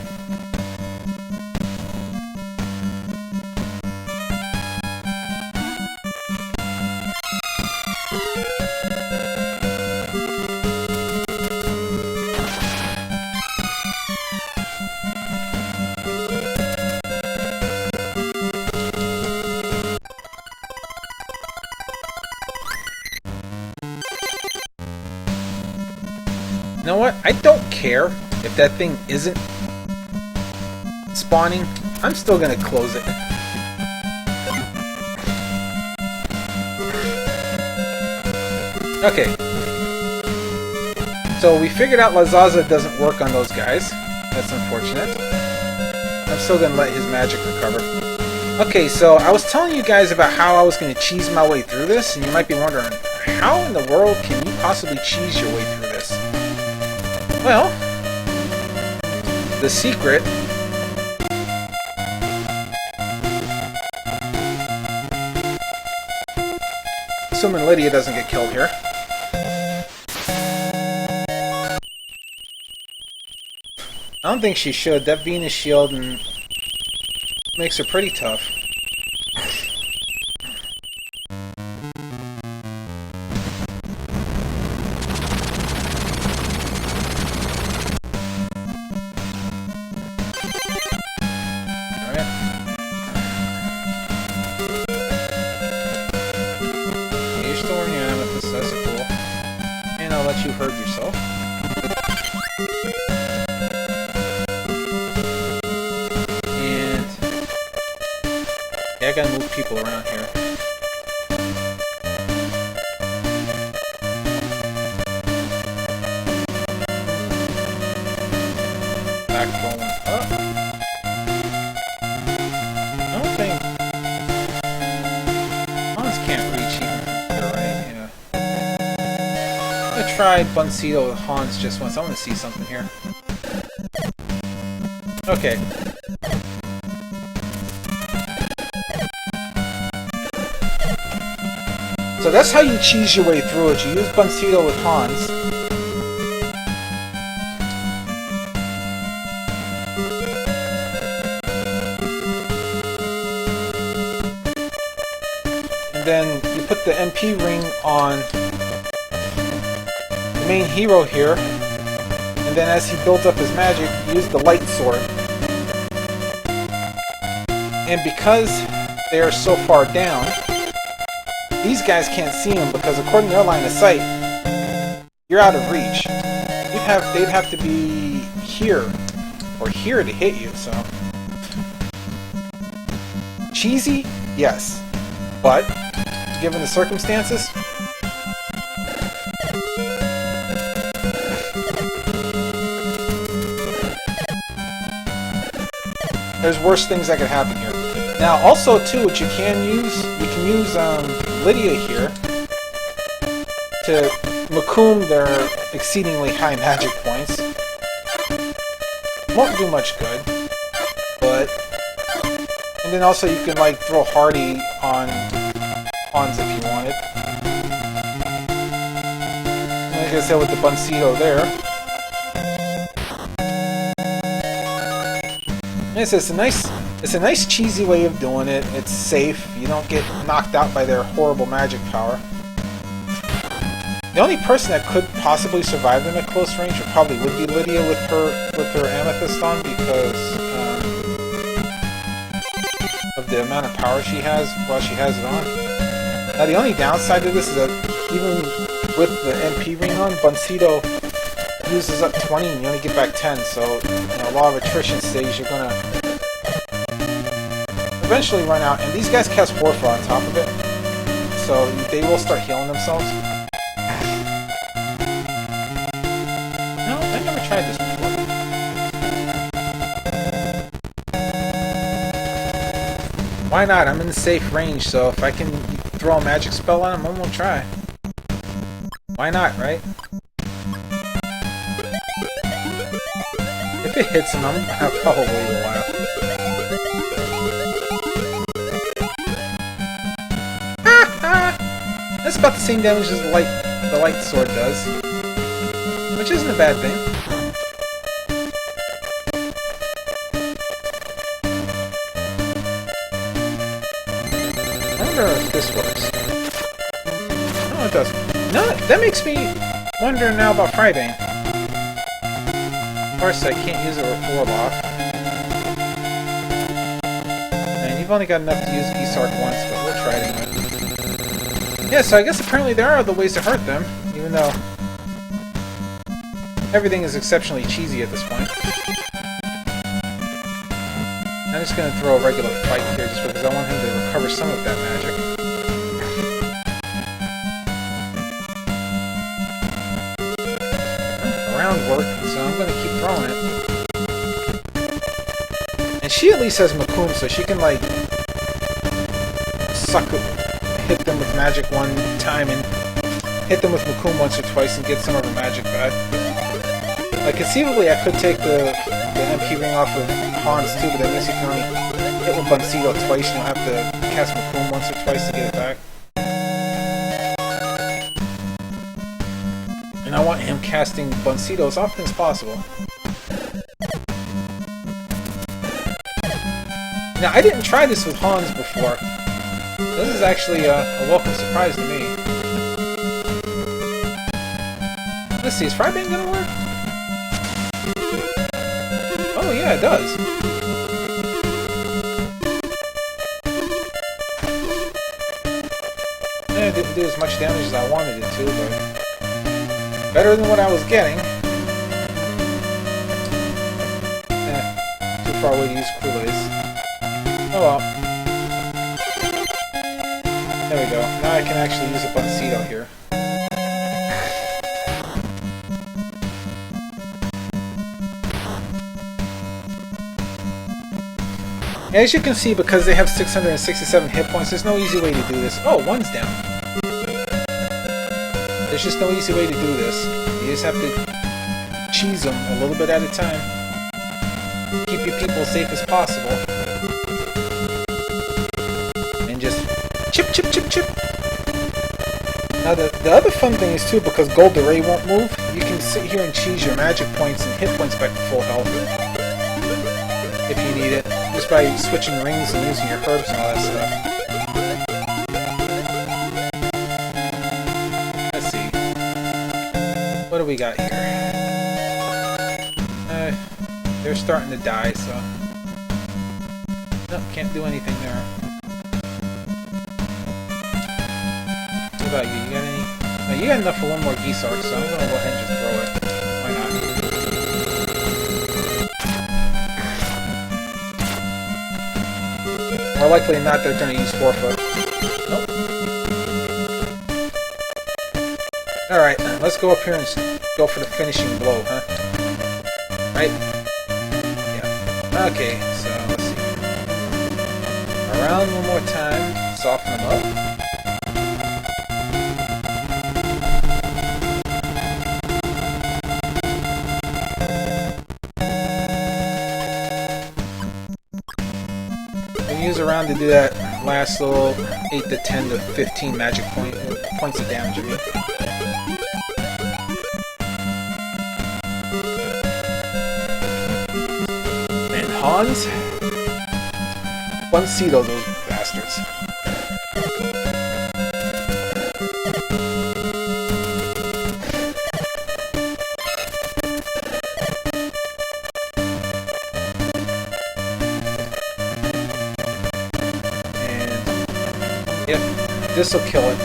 You know what? I don't care if that thing isn't spawning. I'm still gonna close it. Okay. So we figured out Lazaza doesn't work on those guys. That's unfortunate. I'm still gonna let his magic recover. Okay, so I was telling you guys about how I was gonna cheese my way through this, and you might be wondering, how in the world can you possibly cheese your way through this? Well, the secret assuming Lydia doesn't get killed here. I don't think she should. That Venus shield makes her pretty tough. You hurt yourself. And yeah, I gotta move people around here. Back rolling up. I don't think Hans can't reach even. I tried Buncito with Hans just once. I want to see something here. Okay. So that's how you cheese your way through it. You use Buncito with Hans. And then you put the MP ring on main hero here, and then as he builds up his magic, use the light sword. And because they are so far down, these guys can't see him because according to their line of sight, you're out of reach. They'd have to be here or here to hit you. So cheesy, yes, but given the circumstances. There's worse things that could happen here. Now, also too, what you can use Lydia here to Makum their exceedingly high magic points. Won't do much good, but and then also you can like throw Hardy on Hans if you wanted. Like I said with the Buncito there. It's a nice cheesy way of doing it. It's safe. You don't get knocked out by their horrible magic power. The only person that could possibly survive them at close range would be Lydia with her amethyst on, because of the amount of power she has while she has it on. Now the only downside to this is that even with the MP ring on, Buncito uses up 20 and you only get back 10, so a lot of attrition stage you're gonna eventually run out, and these guys cast Warfare on top of it, so they will start healing themselves. No, I never tried this before. Why not? I'm in the safe range, so if I can throw a magic spell on him, I'm gonna try. Why not, right? If it hits him, I'll probably laugh. That's about the same damage as the light sword does, which isn't a bad thing. I wonder if this works. No, it doesn't. No, that makes me wonder now about Frybane. Of course, I can't use it with Warlock. And you've only got enough to use Geesark once, but we'll try it anyway. Yeah, so I guess apparently there are other ways to hurt them, even though everything is exceptionally cheesy at this point. I'm just going to throw a regular fight here just because I want him to recover some of that magic. Around worked, so I'm going to keep throwing it. And she at least has Makum, so she can, like, hit them with magic one time and hit them with Makum once or twice and get some of her magic back. Like, conceivably, I could take the MP ring off of Hans too, but that means you can only hit with Buncito twice and you'll have to cast Makum once or twice to get it back. And I want him casting Buncito as often as possible. Now, I didn't try this with Hans before. This is actually a welcome surprise to me. Let's see, is Frybane gonna work? Oh yeah, it does. It didn't do as much damage as I wanted it to, but better than what I was getting. Too far away to use Kool-Aids. Oh well. There we go. Now I can actually use a Buncito here. As you can see, because they have 667 hit points, there's no easy way to do this. Oh, one's down. There's just no easy way to do this. You just have to cheese them a little bit at a time. Keep your people as safe as possible. And just chip, chip, chip, chip. Now the other fun thing is too, because Gul du Rey won't move, you can sit here and cheese your magic points and hit points back to full health. If you need it. Just by switching rings and using your herbs and all that stuff. Let's see. What do we got here? They're starting to die, so... Nope, can't do anything there. What about you? You got any? No, you got enough for one more Geesark, so I'm gonna go ahead and just throw it. Why not? More likely than not, they're going to use 4-foot. Nope. Alright, let's go up here and go for the finishing blow, huh? Right? Yeah. Okay, so let's see. Around one more time, soften them up. Use around to do that last little 8 to 10 to 15 magic points of damage of you. And Hans? Buncito, those bastards. This will kill it.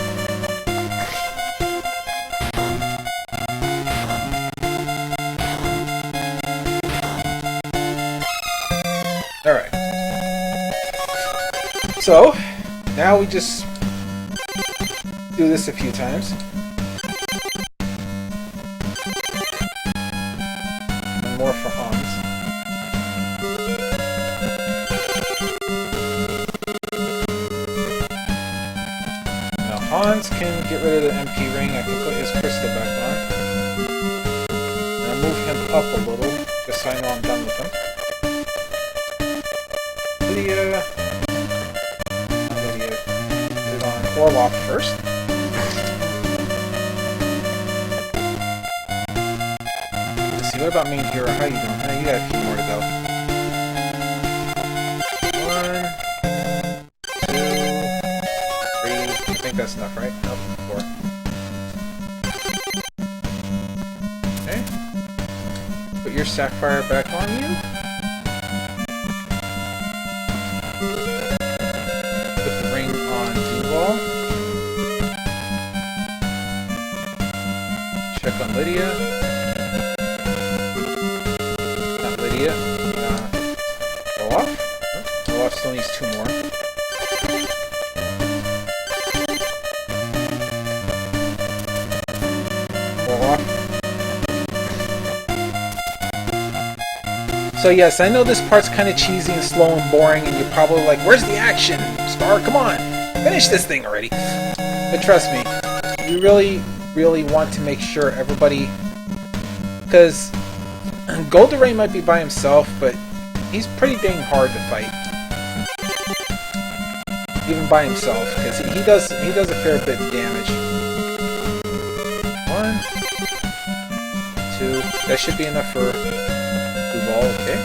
Alright. So, now we just do this a few times. And more for Hans. Now Hans can get rid of the MP ring. I can put his crystal back on. And I'll move him up a little, just so I know I'm done with him. Lydia. Put it on Orloff first. Let's see, what about main hero? How you doing? You got a few more to go. 1, 2, 3. I think that's enough, right? Nope, 4. Okay. Put your sapphire back on you. Put the ring on Duval. Check on Lydia. Not Lydia. Olaf. Olaf still needs 2 more. Olaf. So yes, I know this part's kind of cheesy and slow and boring, and you're probably like, where's the action? Star, come on! Finish this thing already! But trust me, you really, really want to make sure everybody... Because Gul du Rey might be by himself, but he's pretty dang hard to fight. Even by himself, because he does a fair bit of damage. 1, 2, that should be enough for Duval, okay.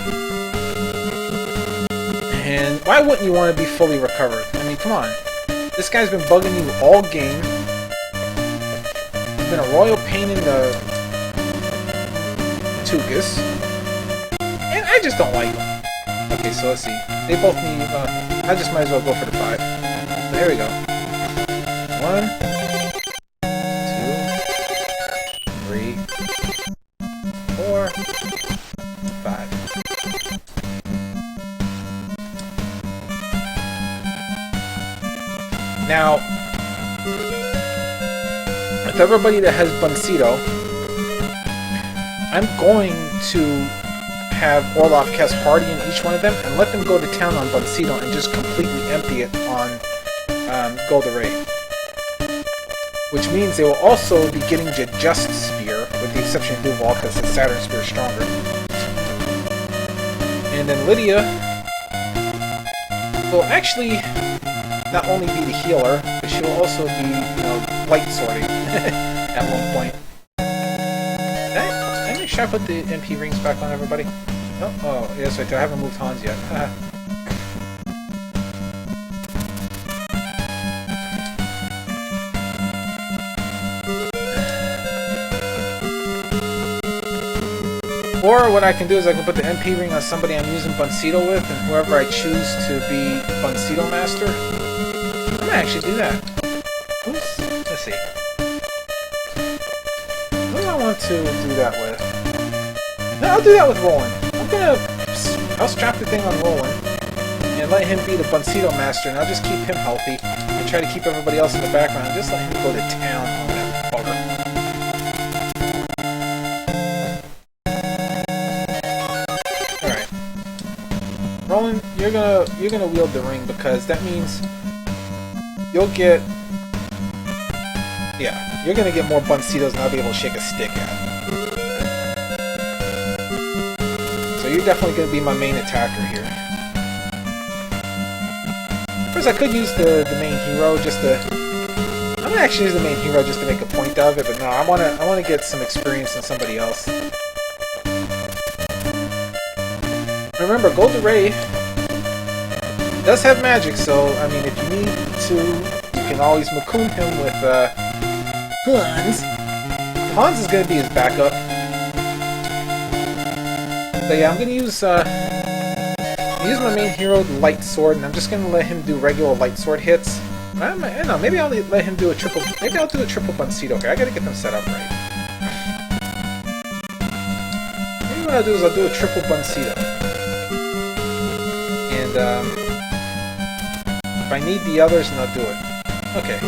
And why wouldn't you want to be fully recovered? I mean, come on. This guy's been bugging you all game. He's been a royal pain in the tuchus. And I just don't like him. Okay, so let's see. They both need, I just might as well go for the 5. So here we go. 1, 2, 3, 4, 5. Now, with everybody that has Buncito, I'm going to have Orloff cast Hardy in each one of them and let them go to town on Buncito and just completely empty it on Gul du Rey. Which means they will also be getting the Just Spear, with the exception of Duval, because the Saturn Spear is stronger. And then Lydia will actually not only be the healer, but she will also be, you know, light sorting at one point. Did I make sure I put the MP rings back on everybody? No? Oh, yes, I haven't moved Hans yet. Or what I can do is I can put the MP ring on somebody I'm using Buncito with, and whoever I choose to be Buncito Master. I'm gonna actually do that. Let's see. Who do I want to do that with? No, I'll do that with Roland. I'll strap the thing on Roland and let him be the Buncito Master, and I'll just keep him healthy and try to keep everybody else in the background and just let him go to town on that bugger. Roland, you're gonna wield the ring, because that means you'll get, yeah, you're gonna get more Buncitos and I'll be able to shake a stick at. So you're definitely gonna be my main attacker here. First, I could use the main hero just to. I'm gonna actually use the main hero just to make a point of it, but no, I wanna get some experience in somebody else. Remember, Gul du Rey does have magic, so, I mean, if you need to, you can always Macoon him with, Hans. Hans is gonna be his backup. So yeah, I'm gonna use my main hero, the Light Sword, and I'm just gonna let him do regular Light Sword hits. No, maybe I'll let him do a triple... Maybe I'll do a triple Buncito here. I gotta get them set up right. Maybe what I'll do is I'll do a triple Buncito. And, if I need the others, then I'll do it. Okay.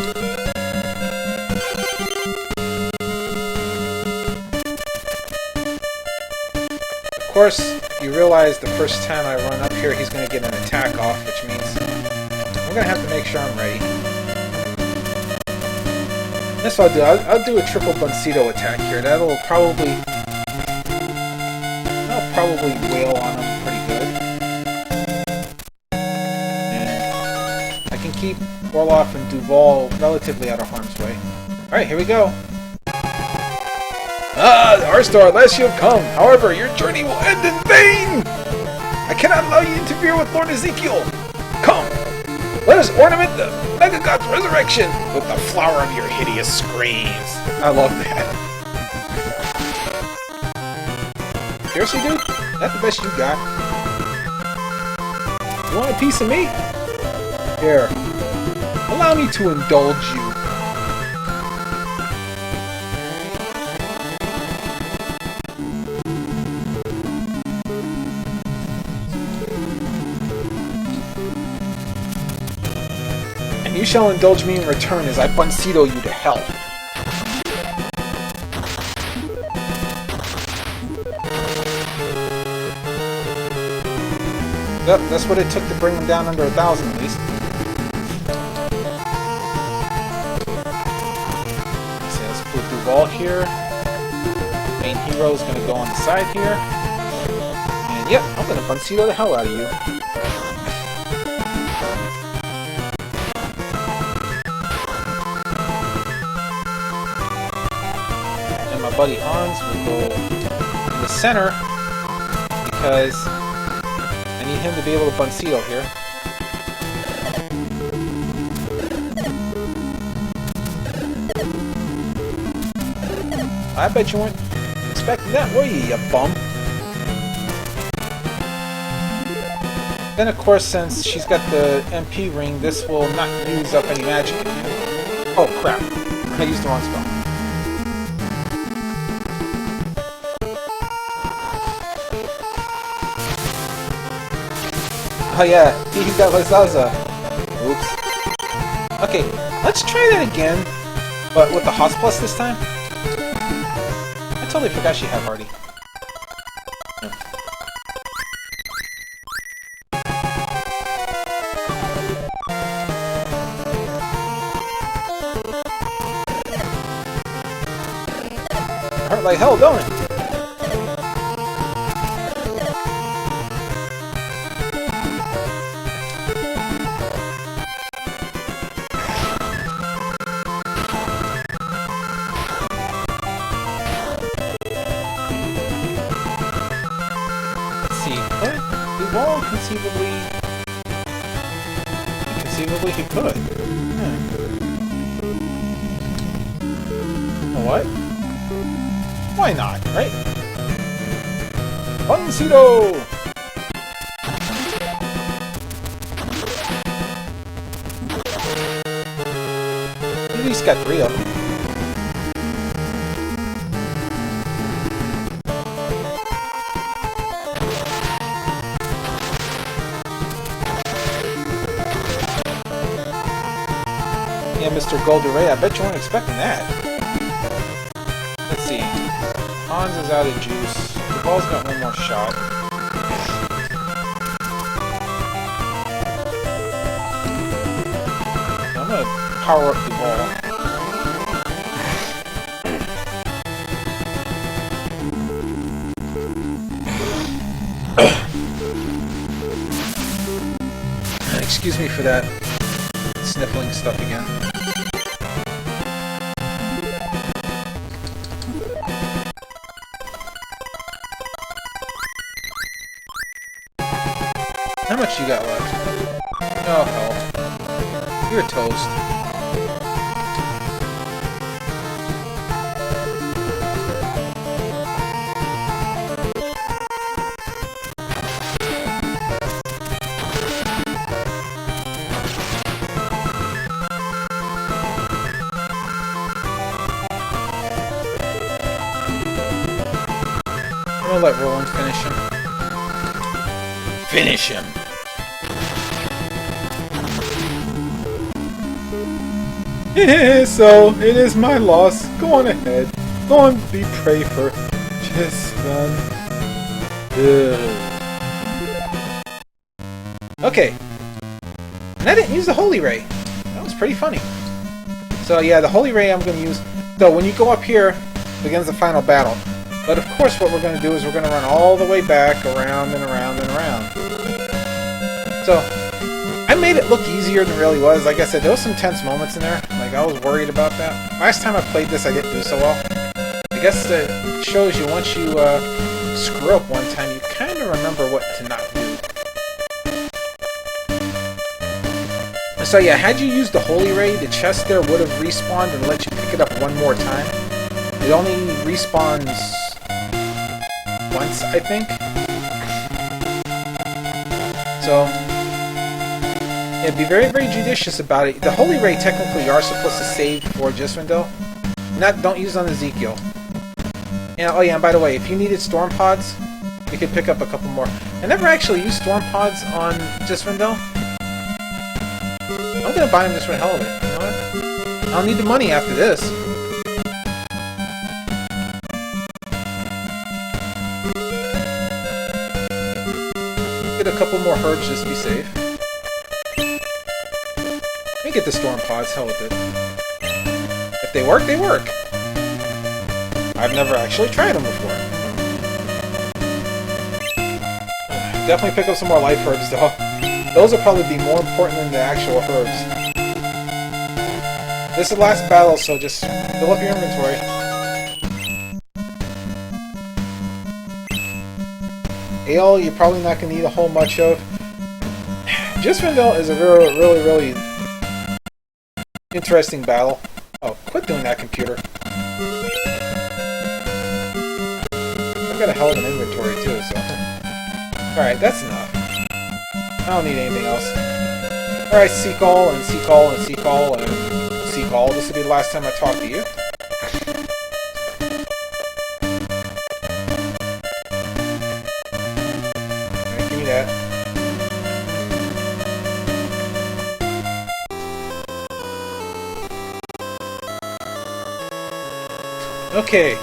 Of course, you realize the first time I run up here, he's gonna get an attack off, which means I'm gonna have to make sure I'm ready. That's what I'll do. I'll do a triple Buncito attack here. That'll probably wail on him pretty good. And I can keep Orloff and Duval relatively out of harm's way. Alright, here we go. Ah, Arstar, at last you have come. However, your journey will end in vain! I cannot allow you to interfere with Lord Ezekiel. Come! Let us ornament the Mega God's resurrection with the flower of your hideous screams. I love that. Seriously, dude? Is that the best you got? You want a piece of me? Here. Allow me to indulge you. You shall indulge me in return as I Buncito you to hell. Yep, that's what it took to bring him down under 1,000 at least. So let's put Duval here. Main hero is going to go on the side here. And yep, I'm going to Buncito the hell out of you. My buddy Hans will go in the center because I need him to be able to Buncito here. I bet you weren't expecting that, were you bum? Then of course, since she's got the MP ring, this will not use up any magic again. Oh crap, I used the wrong spell. Oh yeah, he got Lazaza. Oops. Okay, let's try that again, but with the Hoss Plus this time. I totally forgot she had Hardy. It hurt like hell, don't it? Well, conceivably he could. What? Why not, right? Buncito! At least got 3 of them. Yeah, Mr. Gul du Rey, I bet you weren't expecting that. Let's see. Hans is out of juice. The ball's got one more shot. I'm gonna power up the ball. Excuse me for that sniffling stuff again. How much you got left? Oh hell. You're toast. gonna let Roland finish him. Finish him! So, it is my loss. Go on ahead. Go and be prey for Jisfandel. Okay. And I didn't use the Holy Ray. That was pretty funny. So yeah, the Holy Ray I'm going to use. So when you go up here, begins the final battle. But of course what we're going to do is we're going to run all the way back, around and around and around. So, I made it look easier than it really was. Like I said, there was some tense moments in there. Like, I was worried about that. Last time I played this, I didn't do so well. I guess it shows you once you screw up one time, you kind of remember what to not do. So yeah, had you used the Holy Ray, the chest there would have respawned and let you pick it up one more time. It only respawns once, I think. So, yeah, be very, very judicious about it. The Holy Ray, technically, you are supposed to save for Jisfandel. Don't use on Ezekiel. And, oh yeah, and by the way, if you needed storm pods, you could pick up a couple more. I never actually used storm pods on Jisfandel. I'm gonna buy them just for the hell of it. You know what? I'll need the money after this. Get a couple more herbs just to be safe. Let me get the storm pods, hell with it. If they work, they work. I've never actually tried them before. Definitely pick up some more life herbs though. Those will probably be more important than the actual herbs. This is the last battle, so just fill up your inventory. Ale, you're probably not going to need a whole much of. Jisfandel is a really interesting battle. Oh, quit doing that, computer. I've got a hell of an inventory too, so... Alright, that's enough. I don't need anything else. Alright, Seekall and Seekall and Seekall and Seekall. This will be the last time I talk to you. Alright, give me that. Okay.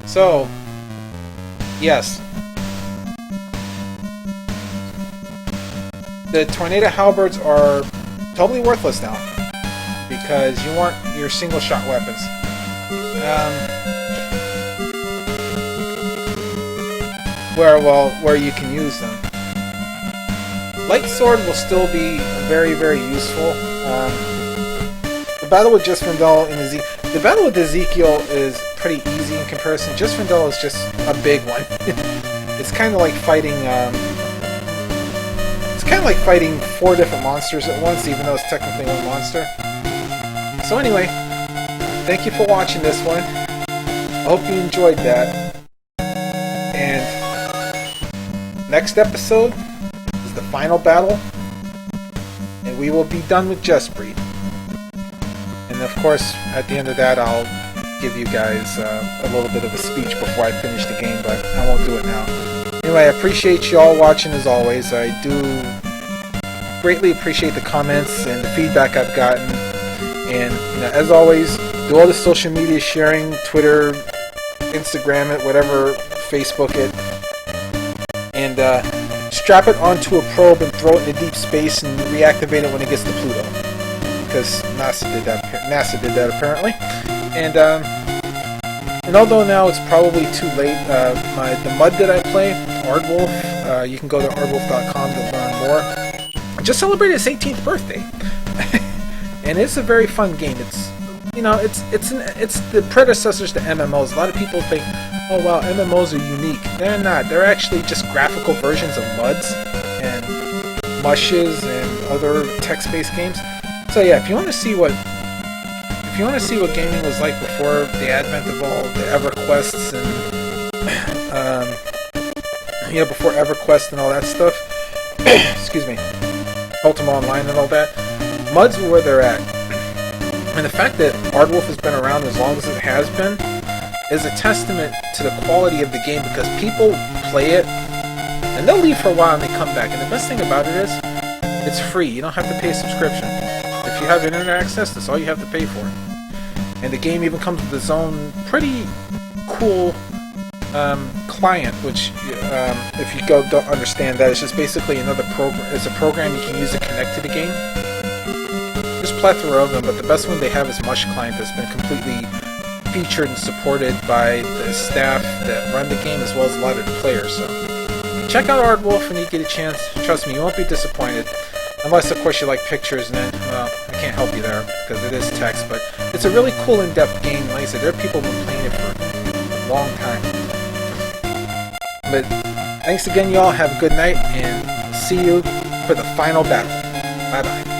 So, yes. The Tornado Halberds are totally worthless now because you want your single-shot weapons. Where you can use them. Light Sword will still be very useful. The battle with Jisfandel and the battle with Ezekiel is pretty easy in comparison. Jisfandel is just a big one. It's kind of like fighting. It's kind of like fighting 4 different monsters at once, even though it's technically one monster. So anyway, thank you for watching this one. I hope you enjoyed that. And next episode is the final battle, and we will be done with Justbreed. And of course, at the end of that, I'll give you guys a little bit of a speech before I finish the game, but I won't do it now. Anyway, I appreciate you all watching as always. I do greatly appreciate the comments and the feedback I've gotten. And as always, do all the social media sharing, Twitter, Instagram it, whatever, Facebook it. And strap it onto a probe and throw it into deep space and reactivate it when it gets to Pluto. Because NASA did that apparently. And although now it's probably too late, the mud that I play, Ardwolf, you can go to ardwolf.com to learn more. I just celebrated its 18th birthday, and it's a very fun game. It's it's the predecessors to MMOs. A lot of people think, oh wow, MMOs are unique. They're not. They're actually just graphical versions of MUDs and mushes and other text-based games. So yeah, if you want to see what gaming was like before the advent of all the EverQuests and before EverQuest and all that stuff, excuse me, Ultima Online and all that, MUDs were where they're at. And the fact that Ardwolf has been around as long as it has been is a testament to the quality of the game, because people play it and they'll leave for a while and they come back. And the best thing about it is, it's free. You don't have to pay a subscription. If you have internet access, that's all you have to pay for. And the game even comes with its own pretty cool client, which if you don't understand that, it's just basically another program. It's a program you can use to connect to the game. There's a plethora of them, but the best one they have is Mush Client, that's been completely featured and supported by the staff that run the game, as well as a lot of the players. So check out Aardwolf when you get a chance. Trust me, you won't be disappointed. Unless, of course, you like pictures, and then, well, I can't help you there, because it is text, but it's a really cool, in-depth game. Like I said, there are people who have been playing it for a long time. But thanks again, y'all. Have a good night, and see you for the final battle. Bye-bye.